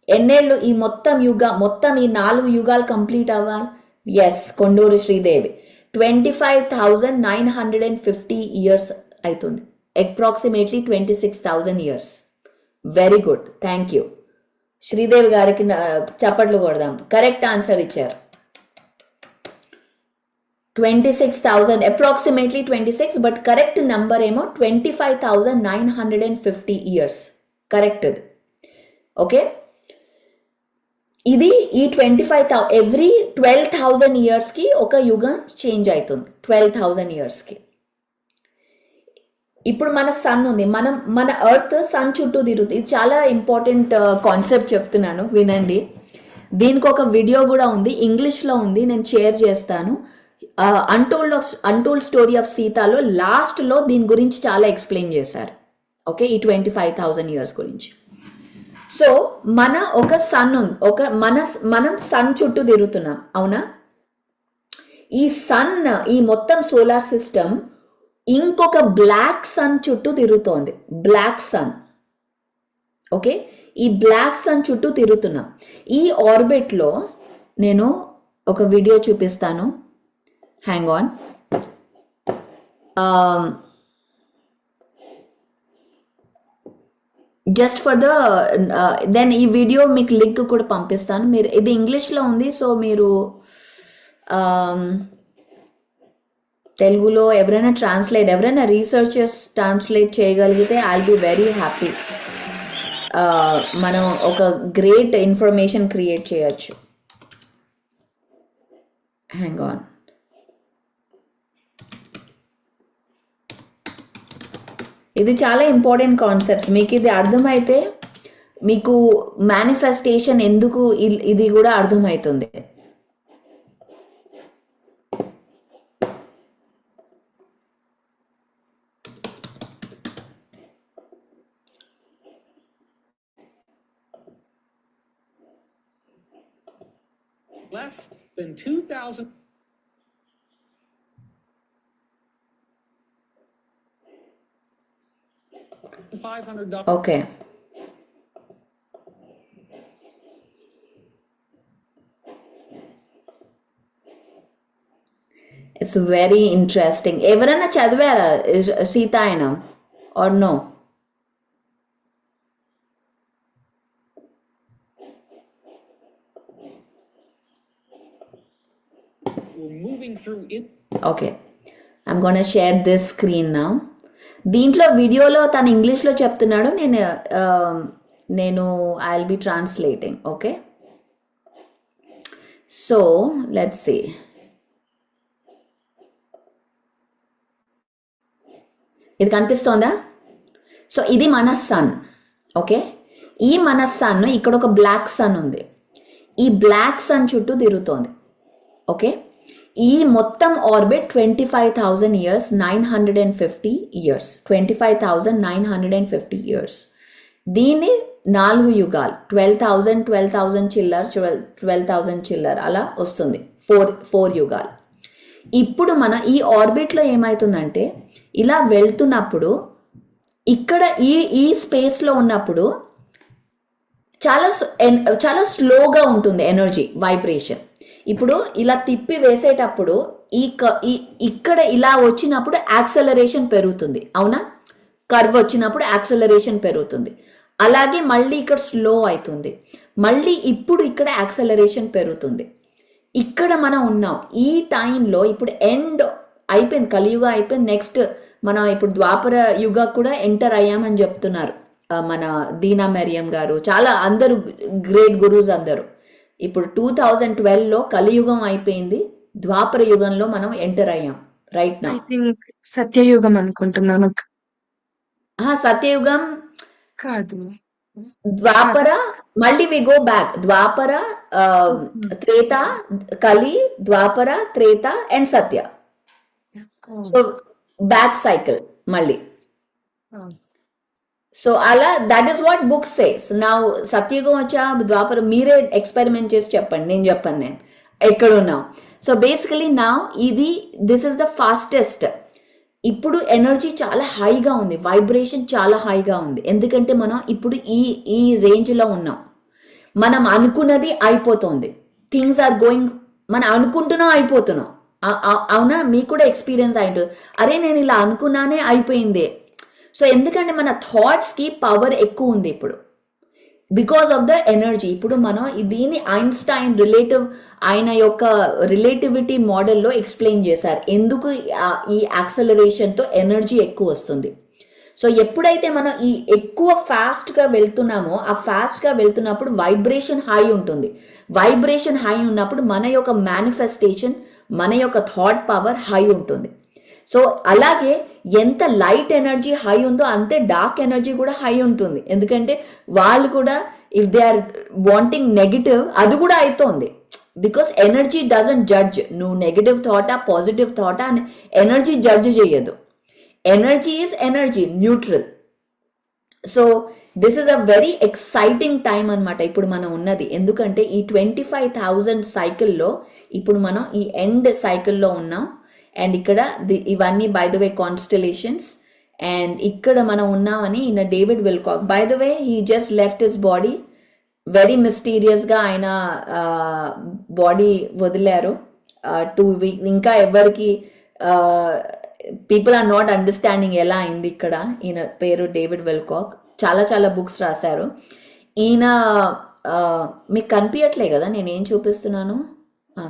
ఎన్నేళ్ళు ఈ మొత్తం ఈ 4 యుగాలు కంప్లీట్ అవ్వాలి? ఎస్, కొండూరు శ్రీదేవి 25,950 ఇయర్స్ అవుతుంది, approximately 26,000 years. Very good, thank you. Sridevi గారికి చప్పట్లు కొడదాం, కరెక్ట్ ఆన్సర్ ఇచ్చారు. 26,000, అప్రాక్సిమేట్లీ 26, బట్ కరెక్ట్ నంబర్ ఏమో 25,950 ఇయర్స్, కరెక్ట్. ఓకే, ఇది ఈ 25,000 ఎవ్రీ 12,000 ఇయర్స్కి ఒక యుగం చేంజ్ అవుతుంది, 12,000 ఇయర్స్కి. ఇప్పుడు మన సన్ ఉంది, మన ఎర్త్ సన్ చుట్టూ తిరుగుతుంది. ఇది చాలా ఇంపార్టెంట్ కాన్సెప్ట్ చెప్తున్నాను, వినండి. దీనికి ఒక వీడియో కూడా ఉంది, ఇంగ్లీష్లో ఉంది, నేను షేర్ చేస్తాను. అన్టోల్డ్ స్టోరీ ఆఫ్ సీతాలో లాస్ట్లో దీని గురించి చాలా ఎక్స్ప్లెయిన్ చేశారు. ఓకే, ఈ 25,000 ఇయర్స్ గురించి. సో మన ఒక సన్ ఉంది, మనం సన్ చుట్టూ తిరుగుతున్నాం, అవునా? ఈ సన్, ఈ మొత్తం సోలార్ సిస్టమ్ ఇంకొక బ్లాక్ సన్ చుట్టూ తిరుగుతోంది. బ్లాక్ సన్, ఓకే, ఈ బ్లాక్ సన్ చుట్టూ తిరుగుతున్నాం. ఈ ఆర్బిట్లో నేను ఒక వీడియో చూపిస్తాను, hang on. Just for the then ఈ వీడియో మీకు లింక్ కూడా పంపిస్తాను. మీరు ఇది ఇంగ్లీష్లో ఉంది, సో మీరు తెలుగులో ఎవరైనా రీసెర్చర్స్ ట్రాన్స్లేట్ చేయగలిగితే I will be very happy. మనం ఒక గ్రేట్ ఇన్ఫర్మేషన్ క్రియేట్ చేయొచ్చు. Hang on. ఇది చాలా ఇంపార్టెంట్ కాన్సెప్ట్స్. మీకు ఇది అర్థమైతే మీకు మేనిఫెస్టేషన్ ఎందుకు ఇది కూడా అర్థమవుతుంది. Less than 2,000. $500. Okay, it's very interesting. ఎవరైనా చదివారా Sitayanam or no? We're moving through it. Okay, I'm gonna share this screen now. దీంట్లో వీడియోలో తను ఇంగ్లీష్లో చెప్తున్నాడు, నేను I will be translating. Okay, so let's see. ఇది కనిపిస్తోందా? సో ఇది మన సన్. ఓకే, ఈ మన సన్, ఇక్కడ ఒక బ్లాక్ సన్ ఉంది. ఈ బ్లాక్ సన్ చుట్టూ తిరుగుతోంది. ఓకే, ఈ మొత్తం ఆర్బిట్ 25,000 ఇయర్స్, 950 ఇయర్స్, 25,950 ఇయర్స్. దీన్ని 4 యుగాలు, 12,000 చిల్లర్, 12,000 చిల్లర్ అలా వస్తుంది, 4 యుగాలు. ఇప్పుడు మన ఈ ఆర్బిట్లో ఏమవుతుందంటే, ఇలా వెళ్తున్నప్పుడు ఇక్కడ ఈ స్పేస్లో ఉన్నప్పుడు చాలా స్లోగా ఉంటుంది ఎనర్జీ, వైబ్రేషన్. ఇప్పుడు ఇలా తిప్పి వేసేటప్పుడు ఇక్కడ ఇలా వచ్చినప్పుడు యాక్సలరేషన్ పెరుగుతుంది, అవునా? కర్వ్ వచ్చినప్పుడు యాక్సలరేషన్ పెరుగుతుంది. అలాగే మళ్ళీ ఇక్కడ స్లో అవుతుంది, మళ్ళీ ఇప్పుడు ఇక్కడ యాక్సలరేషన్ పెరుగుతుంది. ఇక్కడ మనం ఉన్నాం ఈ టైంలో. ఇప్పుడు ఎండ్ అయిపోయింది, కలియుగ అయిపోయింది. నెక్స్ట్ మనం ఇప్పుడు ద్వాపర యుగ కూడా ఎంటర్ అయ్యామని చెప్తున్నారు మన దీనా మెరియం గారు, చాలా అందరూ గ్రేట్ గురూస్ అందరూ. ఇప్పుడు 2012లో కలియుగం అయిపోయింది, ద్వాపర యుగంలో మనం ఎంటర్ అయ్యాం రైట్ నౌ. ఐ థింక్ సత్యయుగం అనుకుంటున్నాను. సత్యయుగం కాదు, ద్వాపర, మళ్ళీ వి గో బ్యాక్. ద్వాపర, త్రేత, కలి, ద్వాపర, Treta and Satya. So back cycle మళ్ళీ. సో అలా that is what book says. నా సత్యయుగం వచ్చా ద్వాపర, మీరే ఎక్స్పెరిమెంట్ చేసి చెప్పండి, నేను చెప్పాను నేను ఎక్కడున్నాం. సో బేసికలీ నా దిస్ ఇస్ ద ఫాస్టెస్ట్. ఇప్పుడు ఎనర్జీ చాలా హైగా ఉంది, వైబ్రేషన్ చాలా హైగా ఉంది. ఎందుకంటే మనం ఇప్పుడు ఈ రేంజ్లో ఉన్నాం. మనం అనుకున్నది అయిపోతుంది, థింగ్స్ ఆర్ గోయింగ్, మనం అనుకుంటున్నాం అయిపోతున్నాం. అవునా? మీకు కూడా ఎక్స్పీరియన్స్ అయింటుంది, అరే నేను ఇలా అనుకున్నానే అయిపోయింది. సో ఎందుకంటే మన థాట్స్కి పవర్ ఎక్కువ ఉంది ఇప్పుడు, బికాస్ ఆఫ్ ద ఎనర్జీ. ఇప్పుడు మనం దీన్ని ఐన్స్టైన్ ఆయన యొక్క రిలేటివిటీ మోడల్లో ఎక్స్ప్లెయిన్ చేశారు, ఎందుకు ఈ యాక్సలరేషన్తో ఎనర్జీ ఎక్కువ వస్తుంది. సో ఎప్పుడైతే మనం ఈ ఎక్కువ ఫాస్ట్గా వెళ్తున్నామో, ఆ ఫాస్ట్గా వెళ్తున్నప్పుడు వైబ్రేషన్ హై ఉంటుంది. వైబ్రేషన్ హై ఉన్నప్పుడు మన యొక్క మేనిఫెస్టేషన్, మన యొక్క థాట్ పవర్ హై ఉంటుంది. సో అలాగే ఎంత లైట్ ఎనర్జీ హై ఉందో అంతే డార్క్ ఎనర్జీ కూడా హై ఉంటుంది. ఎందుకంటే వాళ్ళు కూడా if they are wanting negative, అది కూడా అవుతోంది. Because energy doesn't judge. నువ్వు నెగిటివ్ థాటా పాజిటివ్ థాటా అని ఎనర్జీ జడ్జ్ చేయదు. Energy is energy, neutral. So this is a very exciting time అనమాట ఇప్పుడు మనం ఉన్నది. ఎందుకంటే ఈ 25,000 సైకిల్లో ఇప్పుడు మనం ఈ ఎండ్ సైకిల్లో ఉన్నాం. అండ్ ఇక్కడ ఇవన్నీ by the way constellations. And ఇక్కడ మనం ఉన్నామని ఈయన David Wilcock, by the way he just left his body. Very మిస్టీరియస్గా ఆయన బాడీ వదిలారు 2 weeks. ఇంకా ఎవరికి పీపుల్ ఆర్ నాట్ అండర్స్టాండింగ్ ఎలా అయింది ఇక్కడ. ఈయన పేరు డేవిడ్ విల్కాక్, చాలా చాలా బుక్స్ రాశారు ఈయన. మీకు కనిపించట్లే కదా నేనేం చూపిస్తున్నాను?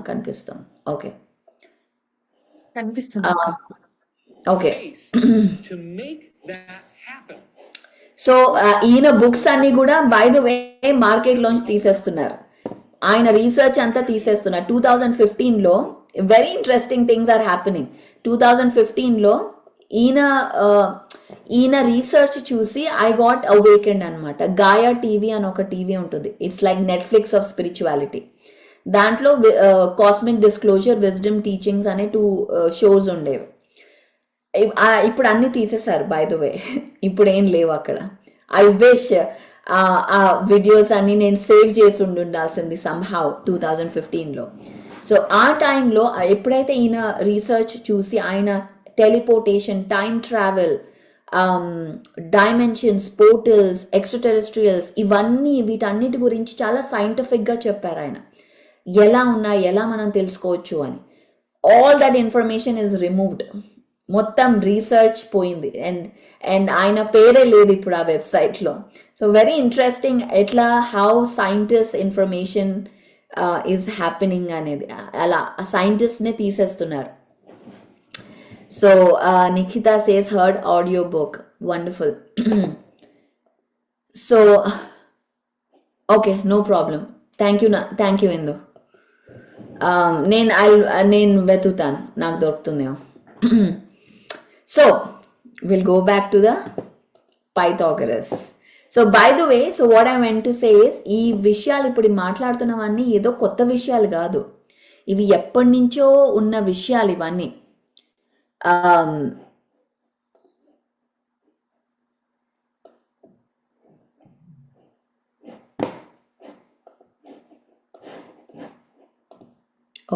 కనిపిస్తాను. ఓకే కనిపిస్తుంది. Okay. Space to make that happen. So ఈయన బుక్స్ అన్ని కూడా బై ద వే మార్కెట్లోంచి తీసేస్తున్నారు. ఆయన రీసెర్చ్ అంతా తీసేస్తున్నారు. 2015లో very interesting things are happening. 2015లో ఈయన రీసెర్చ్ చూసి ఐ గాట్ అవేకెండ్ అనమాట. గాయా టీవీ అని ఒక టీవీ ఉంటుంది. It's like Netflix of spirituality. దాంట్లో కాస్మిక్ డిస్క్లోజర్, విజ్డమ్ టీచింగ్స్ అనే 2 షోస్ ఉండేవి. ఇప్పుడు అన్ని తీసేశారు బై ద వే. ఇప్పుడు ఏం లేవు అక్కడ. ఐ విష్ ఆ వీడియోస్ అన్ని నేను సేవ్ చేసి ఉండాల్సింది సమ్హౌ 2015లో. సో ఆ టైంలో ఎప్పుడైతే ఈయన రీసెర్చ్ చూసి ఆయన teleportation, time travel, dimensions, portals, extraterrestrials, వీటన్నిటి గురించి చాలా సైంటిఫిక్గా చెప్పారు ఆయన. ఎలా ఉన్నాయి, ఎలా మనం తెలుసుకోవచ్చు అని. All that information is removed. మొత్తం రీసెర్చ్ పోయింది. అండ్ ఆయన పేరే లేదు ఇప్పుడు ఆ వెబ్సైట్లో. సో వెరీ ఇంట్రెస్టింగ్ ఎట్లా how scientist information is happening అనేది. అలా సైంటిస్ట్నే తీసేస్తున్నారు. So Nikhita says heard audio book, wonderful. So okay, no problem. Thank you Indu. నేను వెతుకుతాను, నాకు దొరుకుతుందేమో. So we'll go back to the Pythagoras. So by the way, so what I meant to say is, ఈ విషయాలు ఇప్పుడు మాట్లాడుతున్నవన్నీ ఏదో కొత్త విషయాలు కాదు. ఇవి ఎప్పటి నుంచో ఉన్న విషయాలు ఇవన్నీ.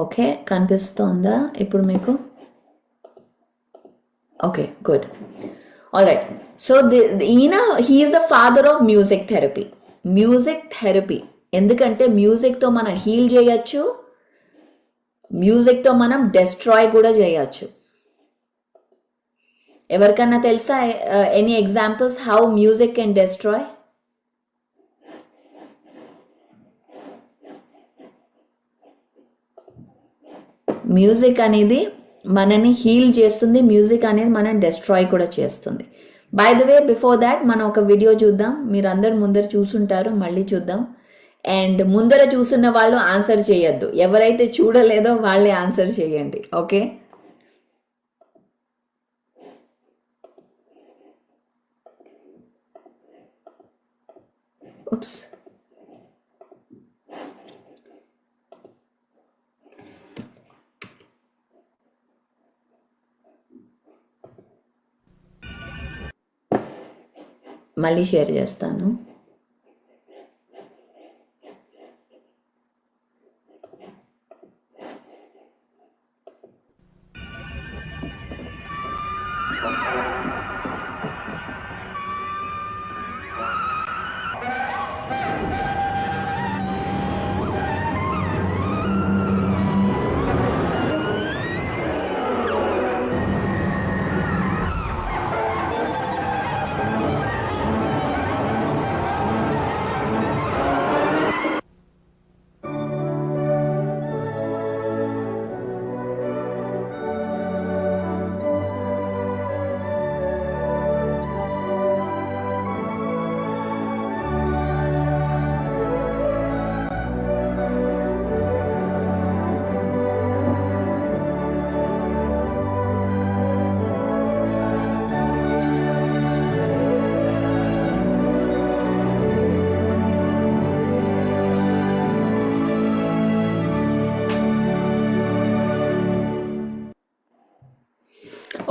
ఓకే, కనిపిస్తోందా ఇప్పుడు మీకు? Okay, good. All right. So ఈయన he's the father of music therapy. Music therapy ఎందుకంటే మ్యూజిక్తో మనం హీల్ చేయొచ్చు, మ్యూజిక్తో మనం డెస్ట్రాయ్ కూడా చేయొచ్చు. ఎవరికన్నా తెలుసా any examples how music can destroy? Music అనేది మనని హీల్ చేస్తుంది, మ్యూజిక్ అనేది మనం డెస్ట్రాయ్ కూడా చేస్తుంది. By the way before that మనం ఒక వీడియో చూద్దాం. మీరు అందరు ముందర చూసుంటారు, మళ్ళీ చూద్దాం. అండ్ ముందర చూస్తున్న వాళ్ళు ఆన్సర్ చేయొద్దు, ఎవరైతే చూడలేదో వాళ్ళే ఆన్సర్ చేయండి. Okay, oops. మళ్ళీ షేర్ చేస్తాను.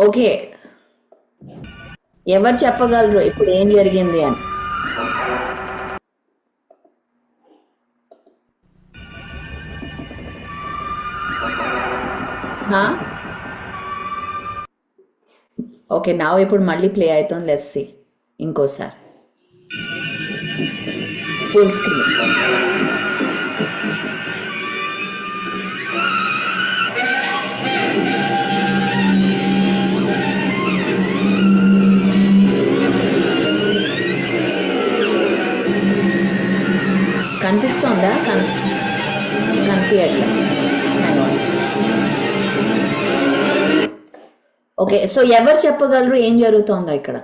ఓకే, ఎవరు చెప్పగలరు ఇప్పుడు ఏం జరిగింది అని? ఓకే, నా ఇప్పుడు మళ్ళీ ప్లే అవుతుంది. లెట్స్ సీ ఇంకోసారి ఫుల్ స్క్రీన్. కనిపిస్తోందా? కనిపించట్లే. ఓకే, సో ఎవరు చెప్పగలరు ఏం జరుగుతోందో ఇక్కడ?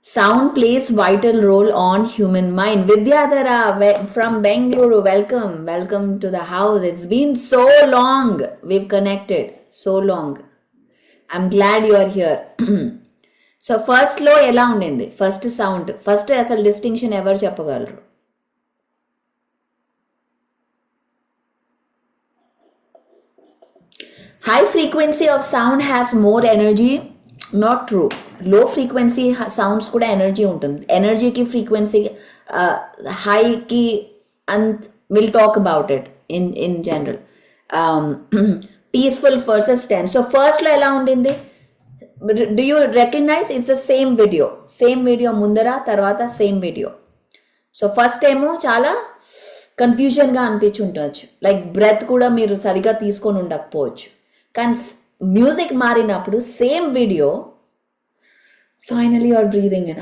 Sound plays vital role on human mind. Vidyadhara from Bengaluru, welcome to the house. It's been so long we've connected, so long. I'm glad you are here. So ఫస్ట్లో ఎలా ఉండింది? ఫస్ట్ సౌండ్, ఫస్ట్ అసలు డిస్టింక్షన్ ఎవరు చెప్పగలరు? High frequency of sound has more energy. Not true. Low frequency sounds కూడా ఎనర్జీ ఉంటుంది. ఎనర్జీకి ఫ్రీక్వెన్సీ హైకి and will talk about it in general. Peaceful versus ten. So ఫస్ట్లో ఎలా ఉండింది? Do you recognise? It's the same video ముందర తర్వాత సేమ్ వీడియో. సో ఫస్ట్ ఏమో చాలా కన్ఫ్యూజన్గా అనిపించుండొచ్చు, లైక్ బ్రెత్ కూడా మీరు సరిగా తీసుకొని ఉండకపోవచ్చు. కానీ మ్యూజిక్ మారినప్పుడు same video finally your breathing and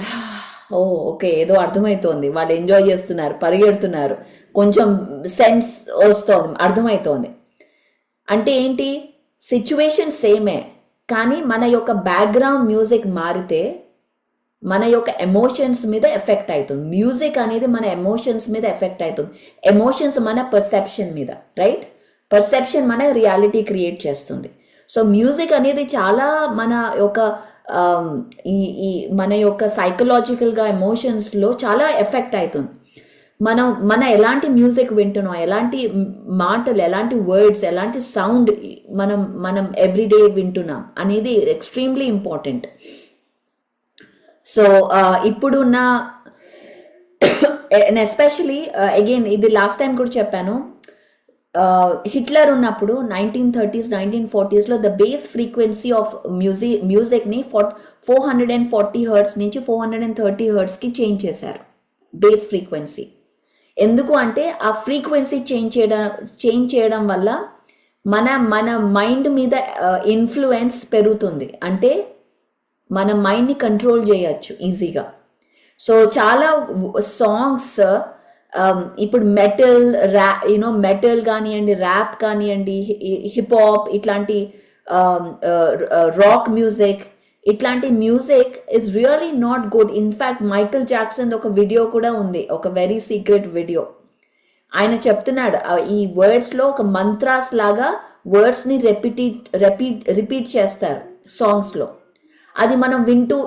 oh okay, ఏదో అర్థమవుతోంది, వాళ్ళు ఎంజాయ్ చేస్తున్నారు, పరిగెడుతున్నారు, కొంచెం సెన్స్ వస్తుంది, అర్థమవుతోంది. అంటే ఏంటి? సిచ్యువేషన్ సేమే, కానీ మన యొక్క బ్యాక్గ్రౌండ్ మ్యూజిక్ మారితే మన యొక్క ఎమోషన్స్ మీద ఎఫెక్ట్ అవుతుంది. మ్యూజిక్ అనేది మన ఎమోషన్స్ మీద ఎఫెక్ట్ అవుతుంది. ఎమోషన్స్ మన పర్సెప్షన్ మీద, రైట్? పర్సెప్షన్ మన రియాలిటీ క్రియేట్ చేస్తుంది. సో మ్యూజిక్ అనేది చాలా మన యొక్క మన యొక్క సైకలాజికల్గా ఎమోషన్స్లో చాలా ఎఫెక్ట్ అవుతుంది. మన ఎలాంటి మ్యూజిక్ వింటున్నాం, ఎలాంటి మాటలు, ఎలాంటి వర్డ్స్, ఎలాంటి సౌండ్ మనం ఎవ్రీడే వింటున్నాం అనేది ఎక్స్ట్రీమ్లీ ఇంపార్టెంట్. సో ఇప్పుడున్న ఎస్పెషలీ అగైన్ ఇది లాస్ట్ టైం కూడా చెప్పాను, హిట్లర్ ఉన్నప్పుడు 1930s 1940sలో ద బేస్ ఫ్రీక్వెన్సీ ఆఫ్ మ్యూజిక్ని 440 హర్ట్స్ నుంచి 430 హర్ట్స్కి చేంజ్ చేశారు బేస్ ఫ్రీక్వెన్సీ. ఎందుకు అంటే ఆ ఫ్రీక్వెన్సీ చేంజ్ చేయడం వల్ల మన మైండ్ మీద ఇన్ఫ్లుయెన్స్ పెరుగుతుంది, అంటే మన మైండ్ని కంట్రోల్ చేయొచ్చు ఈజీగా. సో చాలా సాంగ్స్ ఇప్పుడు మెటల్ కానివ్వండి, ర్యాప్ కానివ్వండి, హిప్ హాప్, ఇట్లాంటి రాక్ మ్యూజిక్, ఇట్లాంటి music is really not good. In fact Michael Jackson ఒక వీడియో కూడా ఉంది, ఒక వెరీ సీక్రెట్ వీడియో. ఆయన చెప్తున్నాడు ఈ వర్డ్స్లో ఒక మంత్రాస్ లాగా వర్డ్స్ని రిపీట్ చేస్తారు సాంగ్స్లో. అది మనం వింటూ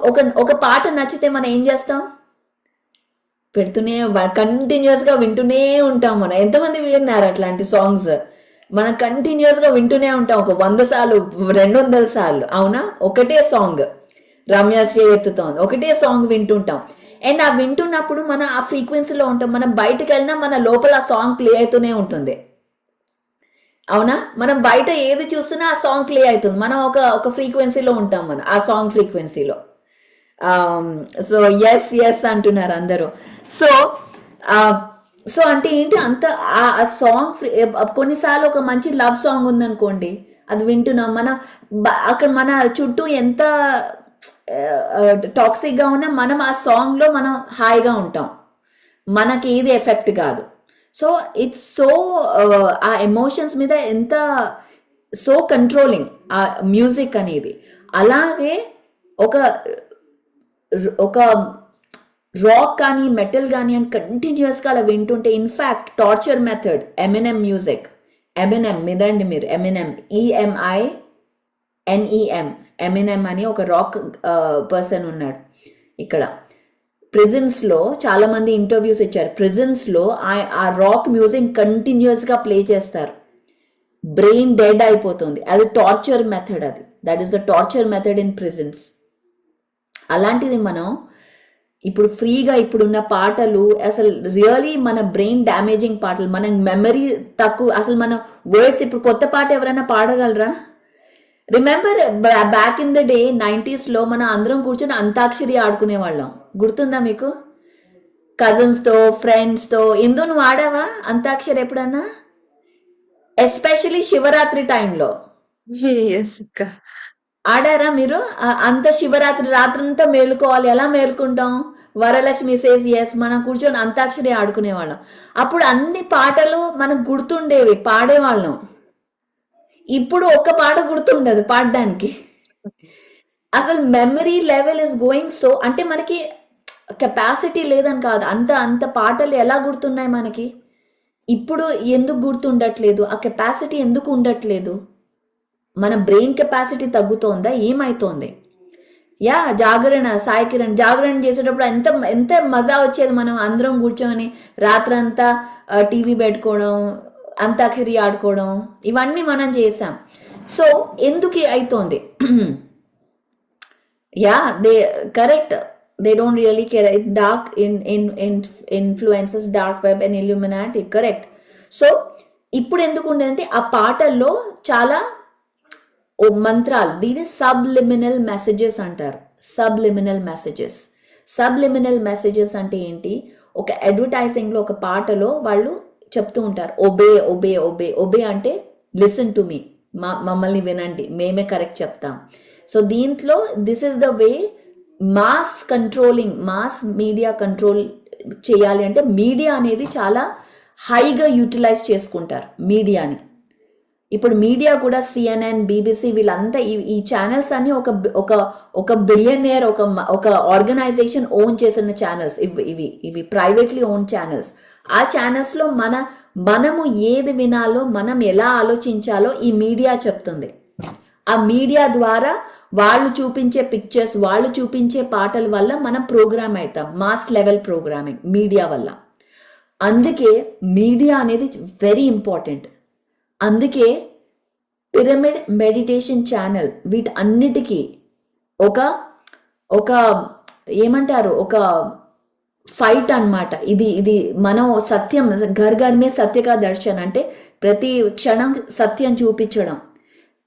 ఒక పాట నచ్చితే మనం ఏం చేస్తాం? పెడుతూనే కంటిన్యూస్గా వింటూనే ఉంటాం. మనం ఎంతమంది విన్నారు అట్లాంటి సాంగ్స్? మనం కంటిన్యూస్గా వింటూనే ఉంటాం, ఒక 100 సార్లు 200 సార్లు. అవునా? ఒకటే సాంగ్, రమ్య ఎత్తుతోంది, ఒకటే సాంగ్ వింటుంటాం. అండ్ ఆ వింటున్నప్పుడు మనం ఆ ఫ్రీక్వెన్సీలో ఉంటాం. మనం బయటకు వెళ్ళినా మన లోపల ఆ సాంగ్ ప్లే అవుతూనే ఉంటుంది. అవునా? మనం బయట ఏది చూస్తున్నా ఆ సాంగ్ ప్లే అవుతుంది. మనం ఒక ఫ్రీక్వెన్సీలో ఉంటాం, మనం ఆ సాంగ్ ఫ్రీక్వెన్సీలో. సో ఎస్ అంటున్నారు అందరూ. సో అంటే ఏంటి, అంత ఆ సాంగ్ కొన్నిసార్లు ఒక మంచి లవ్ సాంగ్ ఉందనుకోండి, అది వింటున్నాం, అక్కడ మన చుట్టూ ఎంత టాక్సిక్గా ఉన్నా మనం ఆ సాంగ్లో మనం హాయిగా ఉంటాం, మనకి ఏది ఎఫెక్ట్ కాదు. సో ఇట్స్ సో ఆ ఎమోషన్స్ మీద ఎంత సో కంట్రోలింగ్ ఆ మ్యూజిక్ అనేది. అలాగే ఒక రాక్ కానీ మెటల్ కానీ అని కంటిన్యూస్గా అలా వింటుంటే, in fact torture method, Eminem music, Eminem వినండి మీరు, ఎమినెమ్ EMINEM, ఎమినెమ్ అని ఒక రాక్ పర్సన్ ఉన్నాడు ఇక్కడ. ప్రిజన్స్లో చాలా మంది ఇంటర్వ్యూస్ ఇచ్చారు. ప్రిజన్స్లో ఆ రాక్ మ్యూజిక్ కంటిన్యూస్గా ప్లే చేస్తారు. బ్రెయిన్ డెడ్ అయిపోతుంది. అది torture method. That is the torture method in prisons. అలాంటిది మనం ఇప్పుడు ఫ్రీగా ఇప్పుడున్న పాటలు అసలు రియలీ మన బ్రెయిన్ డ్యామేజింగ్ పాటలు, మన మెమరీ తక్కువ. అసలు మన వర్డ్స్ ఇప్పుడు కొత్త పాట ఎవరైనా పాడగలరా? Remember back in the day 90s మన అందరం కూర్చొని అంతాక్షరి ఆడుకునే వాళ్ళం. గుర్తుందా మీకు? కజిన్స్తో, ఫ్రెండ్స్తో. ఎందు నువ్వు ఆడావా అంతాక్షరి ఎప్పుడన్నా? ఎస్పెషలీ శివరాత్రి టైంలో ఎస్ అక్క. ఆడారా మీరు? అంత శివరాత్రి రాత్రంతా మేలుకోవాలి. ఎలా మేలుకుంటాం? Varalakshmi says yes. మనం కూర్చొని అంతాక్షరి ఆడుకునేవాళ్ళం. అప్పుడు అన్ని పాటలు మనకు గుర్తుండేవి, పాడేవాళ్ళం. ఇప్పుడు ఒక్క పాట గుర్తుండదు పాడడానికి. అసలు memory level is going so, అంటే మనకి కెపాసిటీ లేదని కాదు, అంత పాటలు ఎలా గుర్తున్నాయి మనకి? ఇప్పుడు ఎందుకు గుర్తుండట్లేదు? ఆ కెపాసిటీ ఎందుకు ఉండట్లేదు? మన బ్రెయిన్ కెపాసిటీ తగ్గుతోందా? ఏమైతోంది? యా, జాగరణ, సాయి కిరణ్ జాగరణ చేసేటప్పుడు ఎంత మజా వచ్చేది. మనం అందరం కూర్చొని రాత్రంతా టీవీ పెట్టుకోవడం, అంతాక్షరి ఆడుకోవడం, ఇవన్నీ మనం చేసాం. సో ఎందుకు అవుతోంది? Yeah, they correct. They don't really care. Dark influences, dark web and Illuminati, correct. So ఇప్పుడు ఎందుకు ఉండేదంటే ఆ పాటల్లో చాలా మంత్రాలు, దీని సబ్లిమినల్ మెసేజెస్ అంటారు. సబ్లిమినల్ మెసేజెస్ అంటే ఏంటి? ఒక అడ్వర్టైజింగ్లో, ఒక పాటలో వాళ్ళు చెప్తూ ఉంటారు, ఒబే అంటే లిసన్ టు మీ, మమ్మల్ని వినండి, మేమే కరెక్ట్ చెప్తాం. సో దీంట్లో this is the way mass media control చేయాలి అంటే మీడియా అనేది చాలా హైగా యూటిలైజ్ చేసుకుంటారు మీడియాని. ఇప్పుడు మీడియా కూడా CNN, BBC వీళ్ళంతా ఈ ఛానల్స్ అన్ని ఒక బిలియనియర్, ఒక ఆర్గనైజేషన్ ఓన్ చేసిన ఛానల్స్. ఇవి ప్రైవేట్లీ ఓన్ ఛానల్స్. ఆ ఛానల్స్లో మనము ఏది వినాలో, మనం ఎలా ఆలోచించాలో ఈ మీడియా చెప్తుంది. ఆ మీడియా ద్వారా వాళ్ళు చూపించే పిక్చర్స్, వాళ్ళు చూపించే పాటల వల్ల మనం ప్రోగ్రామ్ అవుతాం. మాస్ లెవెల్ ప్రోగ్రామింగ్ మీడియా వల్ల. అందుకే మీడియా అనేది వెరీ ఇంపార్టెంట్. అందుకే పిరమిడ్ మెడిటేషన్ ఛానల్ వీటన్నిటికీ ఒక ఏమంటారు, ఒక ఫైట్ అన్నమాట. ఇది మనం సత్యం, ఘర్ ఘర్ మే సత్య కా దర్శన్ అంటే ప్రతి క్షణం సత్యం చూపించడం.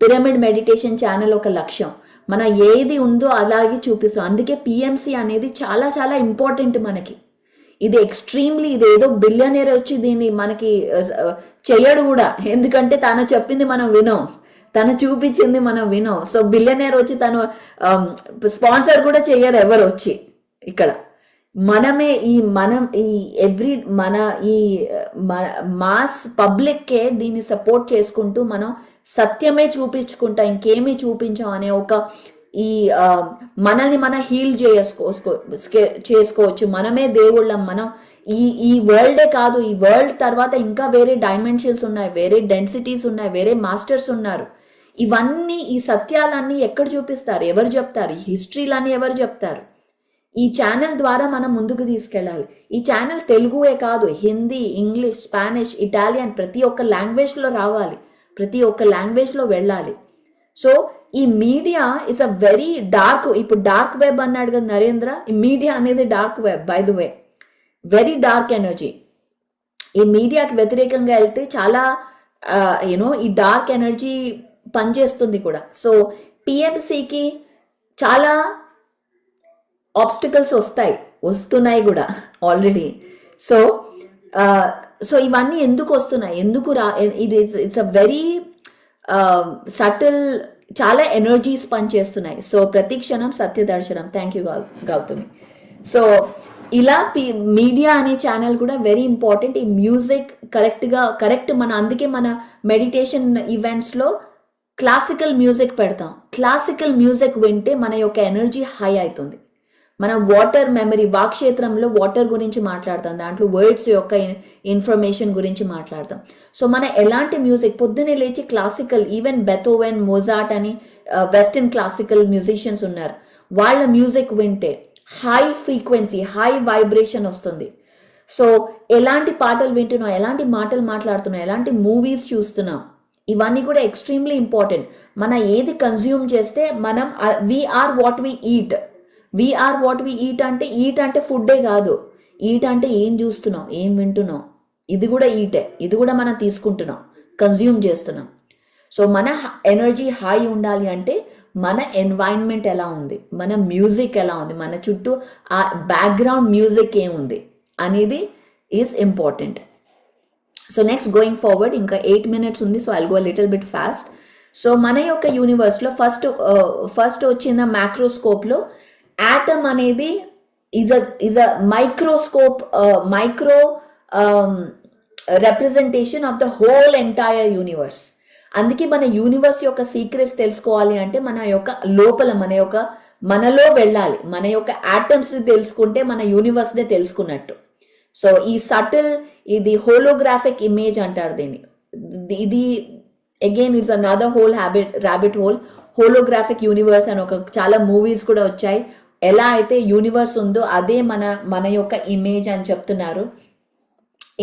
పిరమిడ్ మెడిటేషన్ ఛానల్ ఒక లక్ష్యం. మన ఏది ఉందో అలాగే చూపిస్తాం. అందుకే PMC అనేది చాలా చాలా ఇంపార్టెంట్ మనకి. ఇది ఎక్స్ట్రీమ్లీ, ఇది ఏదో బిలియనీర్ వచ్చి దీన్ని మనకి చెయ్యడు కూడా. ఎందుకంటే తను చెప్పింది మనం వినం, తను చూపించింది మనం వినం. సో బిలియనీర్ వచ్చి తను స్పాన్సర్ కూడా చెయ్యరు ఎవరు వచ్చి ఇక్కడ. మనమే మాస్ పబ్లిక్కే దీన్ని సపోర్ట్ చేసుకుంటూ మనం సత్యమే చూపించుకుంటాం, ఇంకేమీ చూపించాం అనే మనల్ని మనం హీల్ చేసుకోవచ్చు. మనమే దేవుళ్ళం. మనం ఈ వరల్డే కాదు, ఈ వరల్డ్ తర్వాత ఇంకా వేరే డైమెన్షన్స్ ఉన్నాయి, వేరే డెన్సిటీస్ ఉన్నాయి, వేరే మాస్టర్స్ ఉన్నారు. ఇవన్నీ, ఈ సత్యాలన్నీ ఎక్కడ చూపిస్తారు? ఎవరు చెప్తారు? ఈ హిస్టరీలన్నీ ఎవరు చెప్తారు? ఈ ఛానల్ ద్వారా మనం ముందుకు తీసుకెళ్ళాలి. ఈ ఛానల్ తెలుగువే కాదు, హిందీ, ఇంగ్లీష్, స్పానిష్, ఇటాలియన్, ప్రతి ఒక్క లాంగ్వేజ్లో రావాలి, ప్రతి ఒక్క లాంగ్వేజ్లో వెళ్ళాలి. సో ఈ media is a very dark. ఇప్పుడు డార్క్ వెబ్ అన్నాడు కదా నరేంద్ర. ఈ మీడియా అనేది dark web, by the way, very dark energy. ఈ మీడియాకి వ్యతిరేకంగా వెళ్తే చాలా ఈ డార్క్ ఎనర్జీ పనిచేస్తుంది కూడా. సో PMCకి చాలా ఆబ్స్టికల్స్ వస్తున్నాయి కూడా ఆల్రెడీ. సో ఇవన్నీ ఎందుకు వస్తున్నాయి, ఎందుకు ఇట్స్ అ వెరీ సటిల్, చాలా ఎనర్జీస్ పనిచేస్తున్నాయి. సో ప్రతి క్షణం సత్య దర్శనం. Thank you Gautami. సో ఇలా మీడియా అనే ఛానల్ కూడా వెరీ ఇంపార్టెంట్. ఈ మ్యూజిక్ కరెక్ట్ అందుకే మన మెడిటేషన్ ఈవెంట్స్లో క్లాసికల్ మ్యూజిక్ పెడతాం. క్లాసికల్ మ్యూజిక్ వింటే మన యొక్క ఎనర్జీ హై అవుతుంది. మనం వాటర్ మెమరీ, వాక్షేత్రంలో వాటర్ గురించి మాట్లాడతాం, దాంట్లో వర్డ్స్ యొక్క ఇన్ఫర్మేషన్ గురించి మాట్లాడతాం. సో మన ఎలాంటి మ్యూజిక్, పొద్దున్నే లేచి క్లాసికల్, ఈవెన్ బెథోవెన్, మొజార్ట్ అని వెస్టర్న్ క్లాసికల్ మ్యూజిషియన్స్ ఉన్నారు, వాళ్ళ మ్యూజిక్ వింటే హై ఫ్రీక్వెన్సీ, హై వైబ్రేషన్ వస్తుంది. సో ఎలాంటి పాటలు వింటున్నాం, ఎలాంటి మాటలు మాట్లాడుతున్నాం, ఎలాంటి మూవీస్ చూస్తున్నాం, ఇవన్నీ కూడా ఎక్స్ట్రీమ్లీ ఇంపార్టెంట్. మనం ఏది కన్జ్యూమ్ చేస్తే మనం we are what we eat. We are what we eat అంటే ఫుడ్డే కాదు. ఈట్ అంటే ఏం చూస్తున్నాం, ఏం వింటున్నాం, ఇది కూడా ఈటే. ఇది కూడా మనం తీసుకుంటున్నాం, కన్జ్యూమ్ చేస్తున్నాం. సో మన ఎనర్జీ హై ఉండాలి అంటే మన ఎన్వైరన్మెంట్ ఎలా ఉంది, మన మ్యూజిక్ ఎలా ఉంది, మన చుట్టూ ఆ బ్యాక్గ్రౌండ్ మ్యూజిక్ ఏముంది అనేది is important. So next going forward, ఇంకా 8 minutes ఉంది. So I'll go little bit fast. So మన యొక్క యూనివర్స్లో ఫస్ట్ వచ్చిన మ్యాక్రోస్కోప్లో యాటమ్ అనేది is a microscope, micro representation of the whole entire universe. అందుకే మన యూనివర్స్ యొక్క సీక్రెట్స్ తెలుసుకోవాలి అంటే మన యొక్క లోపల మనలో వెళ్ళాలి. మన యొక్క యాటమ్స్ తెలుసుకుంటే మన యూనివర్స్నే తెలుసుకున్నట్టు. సో ఈ సటిల్, ఇది హోలోగ్రాఫిక్ ఇమేజ్ అంటారు దీన్ని. ఇది again it's another rabbit whole. Holographic universe అని చాలా మూవీస్ కూడా వచ్చాయి. ఎలా అయితే యూనివర్స్ ఉందో అదే మన యొక్క ఇమేజ్ అని చెప్తున్నారు.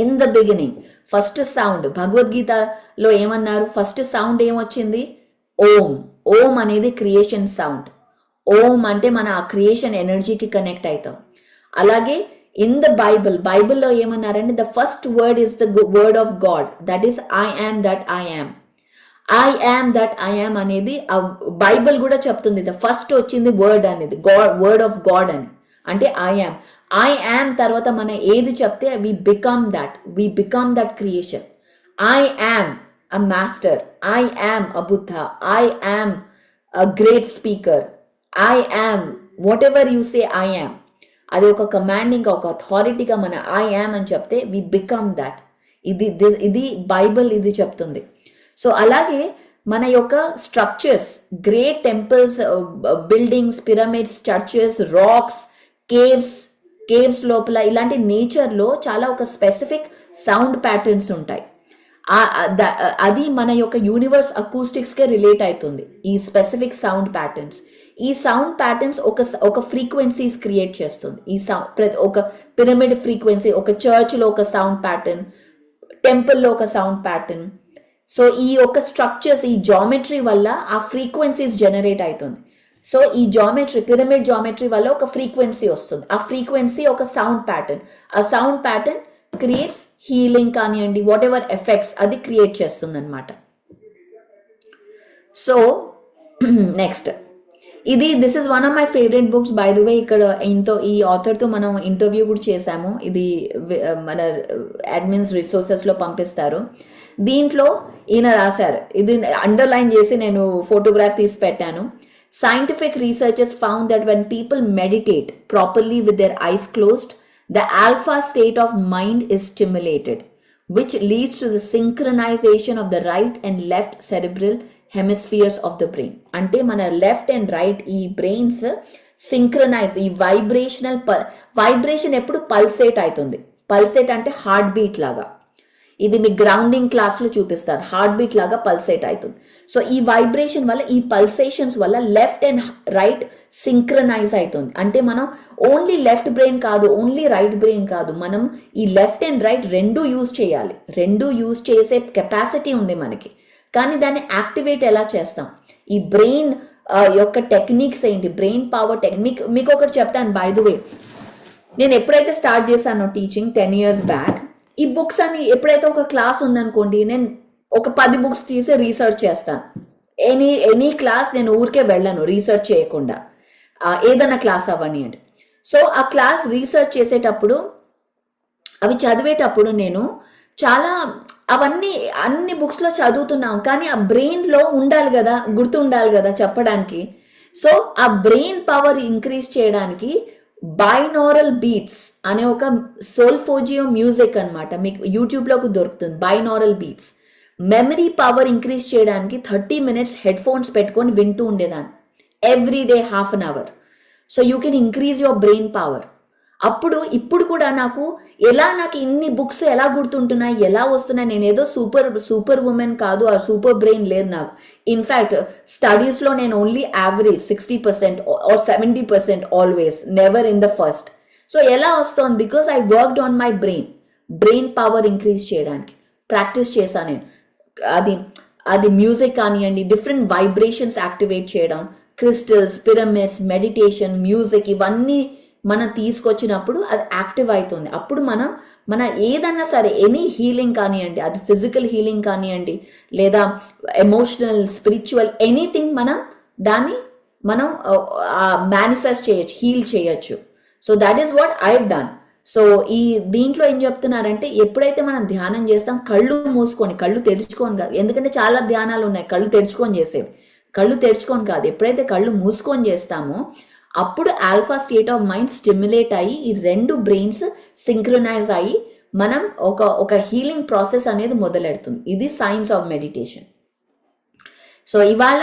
In the beginning first sound, భగవద్గీతలో ఏమన్నారు, ఫస్ట్ సౌండ్ ఏమొచ్చింది, ఓం. ఓం అనేది క్రియేషన్ సౌండ్. ఓం అంటే మన ఆ క్రియేషన్ ఎనర్జీకి కనెక్ట్ అవుతాం. అలాగే ఇన్ ద బైబిల్లో ఏమన్నారంటే the first word is the word of God, that is I am that I am. I am that I am అనేది బైబిల్ కూడా చెప్తుంది. ద ఫస్ట్ వచ్చింది వర్డ్ అనేది వర్డ్ ఆఫ్ గాడ్ అని, అంటే ఐ యామ్. ఐ యామ్ తర్వాత మనం ఏది చెప్తే we become that creation. I am a master, I am a Buddha, I am a great speaker, I am whatever you say I am. అది ఒక కమాండింగ్, ఒక అథారిటీగా మన ఐ యామ్ అని చెప్తే వి బికమ్ దట్. ఇది బైబిల్ ఇది చెప్తుంది. సో అలాగే మన యొక్క structures, great temples, buildings, pyramids, churches, rocks, caves లోపల ఇలాంటి నేచర్లో చాలా ఒక స్పెసిఫిక్ సౌండ్ ప్యాటర్న్స్ ఉంటాయి. అది మన యొక్క యూనివర్స్ అకూస్టిక్స్కే రిలేట్ అవుతుంది, ఈ స్పెసిఫిక్ సౌండ్ ప్యాటర్న్స్. ఈ సౌండ్ ప్యాటర్న్స్ ఒక ఫ్రీక్వెన్సీస్ క్రియేట్ చేస్తుంది. ఈ సౌండ్ ఒక పిరమిడ్ ఫ్రీక్వెన్సీ, ఒక చర్చ్లో ఒక సౌండ్ ప్యాటర్న్, టెంపుల్లో ఒక సౌండ్ ప్యాటర్న్. సో ఈ యొక్క స్ట్రక్చర్స్, ఈ జామెట్రీ వల్ల ఆ ఫ్రీక్వెన్సీస్ జనరేట్ అవుతుంది. సో ఈ పిరమిడ్ జామెట్రీ వల్ల ఒక ఫ్రీక్వెన్సీ వస్తుంది. ఆ ఫ్రీక్వెన్సీ ఒక సౌండ్ ప్యాటర్న్. ఆ సౌండ్ ప్యాటర్న్ క్రియేట్స్ హీలింగ్ కానివ్వండి, వాట్ ఎవర్ ఎఫెక్ట్స్ అది క్రియేట్ చేస్తుంది అనమాట. So next this is one of my favourite books by the వే. ఇక్కడ ఈ ఆథర్తో మనం ఇంటర్వ్యూ కూడా చేశాము. ఇది మన అడ్మిన్స్ రిసోర్సెస్లో పంపిస్తారు. దీంట్లో ఈయన రాశారు, ఇది అండర్లైన్ చేసి నేను ఫోటోగ్రాఫ్ తీసి పెట్టాను. Scientific researchers found that when people meditate properly with their eyes closed, the alpha state of mind is stimulated, which leads to the synchronization of the right and left cerebral hemispheres of the brain. Ante mana left and right ee brains synchronize, ee vibration eppudu pulsate aitundi. Pulsate ante heartbeat laga. ఇది మీ గ్రౌండింగ్ క్లాస్లో చూపిస్తారు, హార్ట్ బీట్ లాగా పల్సేట్ అవుతుంది. సో ఈ వైబ్రేషన్ వల్ల, ఈ పల్సేషన్స్ వల్ల లెఫ్ట్ అండ్ రైట్ సింక్రనైజ్ అవుతుంది. అంటే మనం ఓన్లీ లెఫ్ట్ బ్రెయిన్ కాదు, ఓన్లీ రైట్ బ్రెయిన్ కాదు, మనం ఈ లెఫ్ట్ అండ్ రైట్ రెండూ యూజ్ చేయాలి. రెండూ యూజ్ చేసే కెపాసిటీ ఉంది మనకి. కానీ దాన్ని యాక్టివేట్ ఎలా చేస్తాం, ఈ బ్రెయిన్ యొక్క టెక్నిక్స్ ఏంటి, బ్రెయిన్ పవర్ టెక్నిక్ మీకు ఒకటి చెప్తాను. బై ద వే, నేను ఎప్పుడైతే స్టార్ట్ చేశానో టీచింగ్ 10 years బ్యాక్, ఈ బుక్స్ అని ఎప్పుడైతే ఒక క్లాస్ ఉందనుకోండి, నేను ఒక 10 books తీసి రీసెర్చ్ చేస్తాను. ఎనీ క్లాస్ నేను ఊరికే వెళ్ళను రీసెర్చ్ చేయకుండా, ఏదైనా క్లాస్ అవని అంటే. సో ఆ క్లాస్ రీసెర్చ్ చేసేటప్పుడు, అవి చదివేటప్పుడు నేను చాలా అన్ని బుక్స్లో చదువుతున్నాం, కానీ ఆ బ్రెయిన్లో ఉండాలి కదా, గుర్తు ఉండాలి కదా చెప్పడానికి. సో ఆ బ్రెయిన్ పవర్ ఇంక్రీజ్ చేయడానికి బైనారల్ బీట్స్ అనే ఒక సోల్ఫోజియో మ్యూజిక్ అనమాట, మీకు యూట్యూబ్లోకి దొరుకుతుంది. బైనారల్ బీట్స్ మెమరీ పవర్ ఇంక్రీజ్ చేయడానికి 30 minutes హెడ్ ఫోన్స్ పెట్టుకొని వింటూ ఉండేదాన్ని every day, 1/2 hour. So you can increase your brain power. ఇప్పుడు కూడా నాకు ఇన్ని బుక్స్ ఎలా గుర్తుంటున్నాయి, ఎలా వస్తున్నాయి, నేనేదో సూపర్ ఉమెన్ కాదు, ఆ సూపర్ బ్రెయిన్ లేదు నాకు. ఇన్ఫ్యాక్ట్ స్టడీస్లో నేను only average 60% or 70% always, never in the first. So ఎలా వస్తుంది? Because I worked on my brain power increase చేయడానికి ప్రాక్టీస్ చేశాను నేను. అది మ్యూజిక్ కానివ్వండి, డిఫరెంట్ వైబ్రేషన్స్ యాక్టివేట్ చేయడం, క్రిస్టల్స్, పిరమిడ్స్, మెడిటేషన్, మ్యూజిక్, ఇవన్నీ మనం తీసుకొచ్చినప్పుడు అది యాక్టివ్ అవుతుంది. అప్పుడు మన ఏదన్నా సరే ఎనీ హీలింగ్ కానివ్వండి, అది ఫిజికల్ హీలింగ్ కానివ్వండి లేదా ఎమోషనల్, స్పిరిచువల్, ఎనీథింగ్ దాన్ని మేనిఫెస్ట్ చేయొచ్చు, హీల్ చేయొచ్చు. So that is what I have done. So దీంట్లో ఏం చెప్తున్నారంటే, ఎప్పుడైతే మనం ధ్యానం చేస్తాం కళ్ళు మూసుకొని, కళ్ళు తెరుచుకొని కాదు, ఎందుకంటే చాలా ధ్యానాలు ఉన్నాయి కళ్ళు తెరుచుకొని చేసేవి. కళ్ళు తెరుచుకొని కాదు, ఎప్పుడైతే కళ్ళు మూసుకొని చేస్తామో అప్పుడు alpha state of mind stimulate అయ్యి ఈ రెండు బ్రెయిన్స్ సింక్రనైజ్ అయ్యి మనం ఒక హీలింగ్ ప్రాసెస్ అనేది మొదలెడుతుంది. ఇది సైన్స్ ఆఫ్ మెడిటేషన్. సో ఇవాళ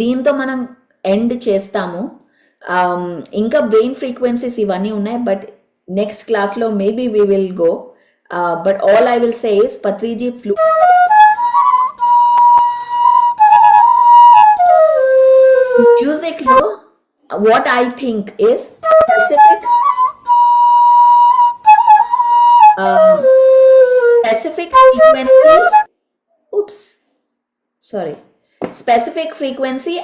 దీంతో మనం ఎండ్ చేస్తాము. ఇంకా బ్రెయిన్ ఫ్రీక్వెన్సీస్ ఇవన్నీ ఉన్నాయి, బట్ నెక్స్ట్ క్లాస్లో maybe we will go. But all I will say is Patriji music లో what I think is specific frequency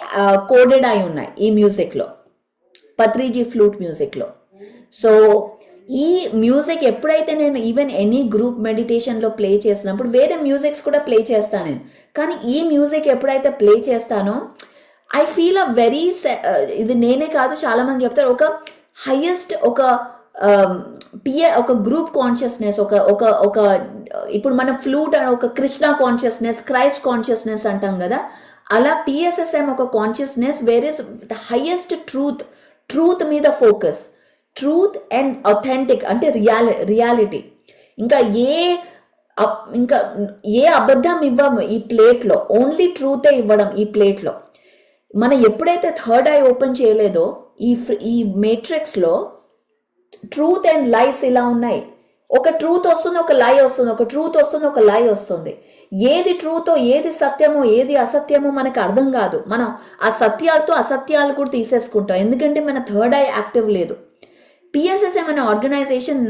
coded అయి ఉన్నాయి ఈ మ్యూజిక్ లో, పత్రిజీ ఫ్లూట్ మ్యూజిక్ లో. సో ఈ మ్యూజిక్ ఎప్పుడైతే నేను ఈవెన్ ఎనీ గ్రూప్ మెడిటేషన్ లో ప్లే చేసినప్పుడు వేరే మ్యూజిక్స్ కూడా ప్లే చేస్తాను నేను, కానీ ఈ మ్యూజిక్ ఎప్పుడైతే ప్లే చేస్తానో ఐ ఫీల్ అ వెరీ, ఇది నేనే కాదు చాలా మంది చెప్తారు, ఒక హైయెస్ట్ ఒక గ్రూప్ కాన్షియస్నెస్, ఒక ఇప్పుడు మన ఫ్లూట్ ఒక కృష్ణ కాన్షియస్నెస్, క్రైస్ట్ కాన్షియస్నెస్ అంటాం కదా, అలా పిఎస్ఎస్ఎం ఒక consciousness where is the highest truth మీద ఫోకస్, ట్రూత్ అండ్ అథెంటిక్ అంటే రియాలిటీ. ఇంకా ఏ అబద్ధం ఇవ్వము ఈ ప్లేట్లో, ఓన్లీ ట్రూతే ఇవ్వడం ఈ ప్లేట్లో. మనం ఎప్పుడైతే థర్డ్ ఐ ఓపెన్ చేయలేదో ఈ మేట్రిక్స్లో ట్రూత్ అండ్ లైస్ ఇలా ఉన్నాయి. ఒక ట్రూత్ వస్తుంది, ఒక లై వస్తుంది, ఒక ట్రూత్ వస్తుంది, ఒక లై వస్తుంది. ఏది ట్రూతో, ఏది సత్యమో, ఏది అసత్యమో మనకు అర్థం కాదు. మనం ఆ సత్యాలతో అసత్యాలు కూడా తీసేసుకుంటాం, ఎందుకంటే మన థర్డ్ ఐ యాక్టివ్ లేదు. పిఎస్ఎస్ఎం అనే ఆర్గనైజేషన్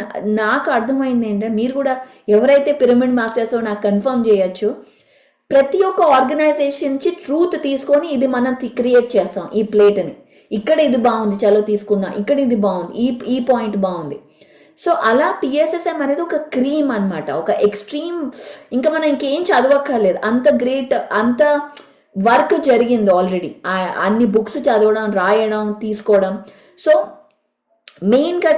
నాకు అర్థమైంది ఏంటంటే, మీరు కూడా ఎవరైతే పిరమిడ్ మాస్టర్స్ నాకు కన్ఫర్మ్ చేయొచ్చు, ప్రతి ఒక్క ఆర్గనైజేషన్ నుంచి ట్రూత్ తీసుకొని ఇది మనం క్రియేట్ చేస్తాం ఈ ప్లేట్ని. ఇక్కడ ఇది బాగుంది, చలో తీసుకుందాం, ఇక్కడ ఇది బాగుంది, ఈ పాయింట్ బాగుంది. సో అలా పిఎస్ఎస్ఎం అనేది ఒక క్రీమ్ అనమాట, ఒక ఎక్స్ట్రీమ్. ఇంకా మనం ఇంకేం చదవక్కర్లేదు, అంత గ్రేట్, అంత వర్క్ జరిగింది ఆల్రెడీ. అన్ని బుక్స్ చదవడం, రాయడం, తీసుకోవడం. సో మెయిన్గా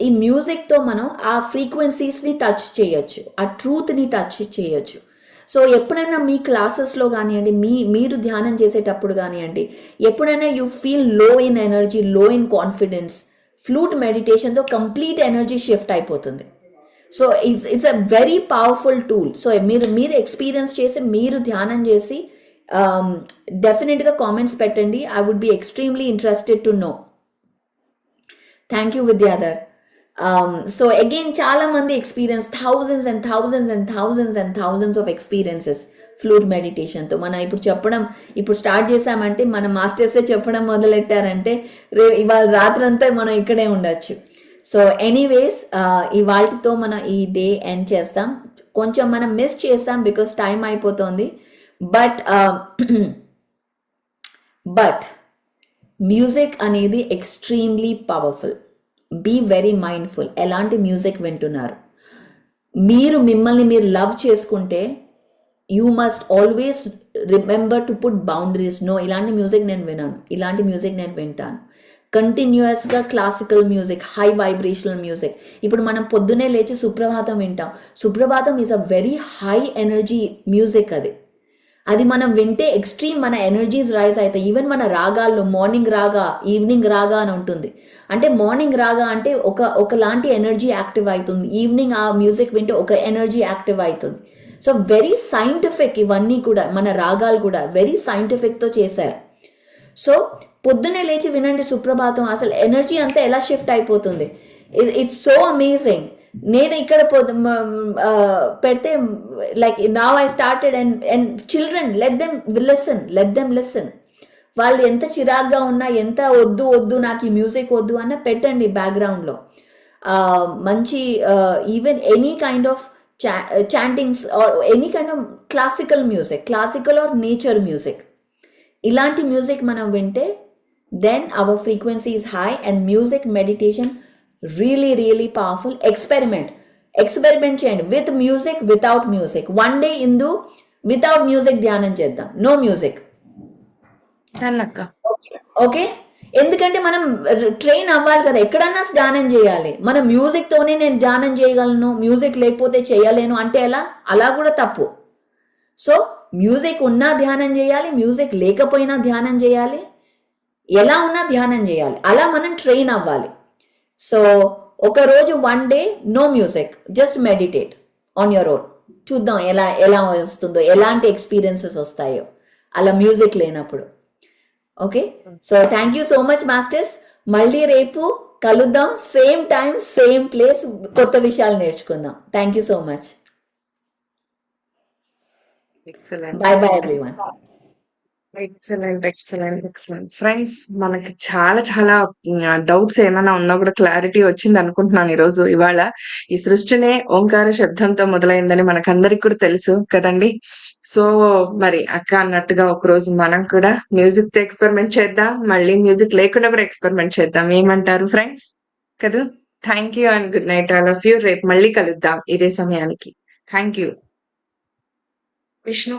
ఈ మ్యూజిక్తో మనం ఆ ఫ్రీక్వెన్సీస్ని టచ్ చేయొచ్చు, ఆ ట్రూత్ని టచ్ చేయొచ్చు. సో ఎప్పుడైనా మీ క్లాసెస్లో కానివ్వండి, మీరు ధ్యానం చేసేటప్పుడు కానివ్వండి, ఎప్పుడైనా you feel low in energy, low in confidence, flute మెడిటేషన్తో కంప్లీట్ ఎనర్జీ షిఫ్ట్ అయిపోతుంది. So it's a very powerful tool. So మీరు ఎక్స్పీరియన్స్ చేసి, మీరు ధ్యానం చేసి డెఫినెట్గా కామెంట్స్ పెట్టండి. I would be extremely interested to know. Thank you Vidyadhar. So again చాలా మంది experience, thousands and thousands and thousands and thousands of experiences flute మెడిటేషన్తో. మనం ఇప్పుడు స్టార్ట్ చేసామంటే, మన మాస్టర్సే చెప్పడం మొదలెట్టారంటే ఇవాళ రాత్రంతా మనం ఇక్కడే ఉండొచ్చు. సో ఎనీవేస్ ఇవాళతో మనం ఈ డే ఎండ్ చేస్తాం. కొంచెం మనం మిస్ చేస్తాం బికాస్ టైం అయిపోతుంది. బట్ మ్యూజిక్ అనేది extremely powerful. Be very mindful ఎలాంటి మ్యూజిక్ వింటున్నారు. మిమ్మల్ని మీరు లవ్ చేసుకుంటే you must always remember to put boundaries. No, ఇలాంటి మ్యూజిక్ నేను వినాను, ఇలాంటి మ్యూజిక్ నేను వింటాను. కంటిన్యూస్గా classical music, high vibrational music. ఇప్పుడు మనం పొద్దునే లేచి సుప్రభాతం వింటాం. Suprabhatam is a very high energy music. అది మనం వింటే ఎక్స్ట్రీమ్ మన ఎనర్జీస్ రైజ్ అవుతాయి. ఈవెన్ మన రాగాల్లో మార్నింగ్ రాగా, ఈవినింగ్ రాగా అని ఉంటుంది. అంటే మార్నింగ్ రాగా అంటే ఒకలాంటి ఎనర్జీ యాక్టివ్ అవుతుంది, ఈవినింగ్ ఆ మ్యూజిక్ వింటే ఒక ఎనర్జీ యాక్టివ్ అవుతుంది. సో వెరీ సైంటిఫిక్ ఇవన్నీ కూడా, మన రాగాలు కూడా వెరీ సైంటిఫిక్తో చేశారు. సో పొద్దునే లేచి వినండి సుప్రభాతం, అసలు ఎనర్జీ అంతా ఎలా షిఫ్ట్ అయిపోతుంది. It's so amazing. నేను ఇక్కడ పెడితే like now I started and children let them listen. వాళ్ళు ఎంత చిరాగ్గా ఉన్నా, ఎంత వద్దు నాకు ఈ మ్యూజిక్ వద్దు అన్న పెట్టండి బ్యాక్గ్రౌండ్లో. మంచి even any kind of chantings or any kind of classical or nature music, ఇలాంటి మ్యూజిక్ మనం వింటే then our frequency is high and music meditation really powerful. Experiment చేయండి with music, without music. One day Indu without music ధ్యానం చేద్దాం, no music. అన్నక్క ఓకే, ఎందుకంటే మనం ట్రైన్ అవ్వాలి కదా, ఎక్కడన్నా ధ్యానం చేయాలి. మన మ్యూజిక్ తోనే నేను ధ్యానం చేయగలను, మ్యూజిక్ లేకపోతే చేయలేను అంటే ఎలా? అలా కూడా తప్పు. సో మ్యూజిక్ ఉన్నా ధ్యానం చేయాలి, మ్యూజిక్ లేకపోయినా ధ్యానం చేయాలి, ఎలా ఉన్నా ధ్యానం చేయాలి. అలా మనం ట్రైన్ అవ్వాలి. సో ఒకరోజు one day no music, just meditate on your own. చూద్దాం ఎలా వస్తుందో, ఎలాంటి ఎక్స్పీరియన్సెస్ వస్తాయో అలా మ్యూజిక్ లేనప్పుడు. Okay, so thank you so much masters. మళ్ళీ రేపు కలుద్దాం, సేమ్ టైం సేమ్ ప్లేస్, కొత్త విషయాలు నేర్చుకుందాం. Thank you so much. Excellent by by everyone. Excellent friends, మనకి చాలా డౌట్స్ ఏమైనా ఉన్నా కూడా క్లారిటీ వచ్చింది అనుకుంటున్నాను ఇవాళ. ఈ సృష్టినే ఓంకార శబ్దంతో మొదలైందని మనకందరికి కూడా తెలుసు కదండి. సో మరి అక్క అన్నట్టుగా ఒకరోజు మనం కూడా మ్యూజిక్ తో ఎక్స్పెరిమెంట్ చేద్దాం, మళ్ళీ మ్యూజిక్ లేకుండా కూడా ఎక్స్పెరిమెంట్ చేద్దాం. ఏమంటారు ఫ్రెండ్స్? కదా. Thank you and good night all of you. రేపు మళ్ళీ కలుద్దాం ఇదే సమయానికి. Thank you. విష్ణు.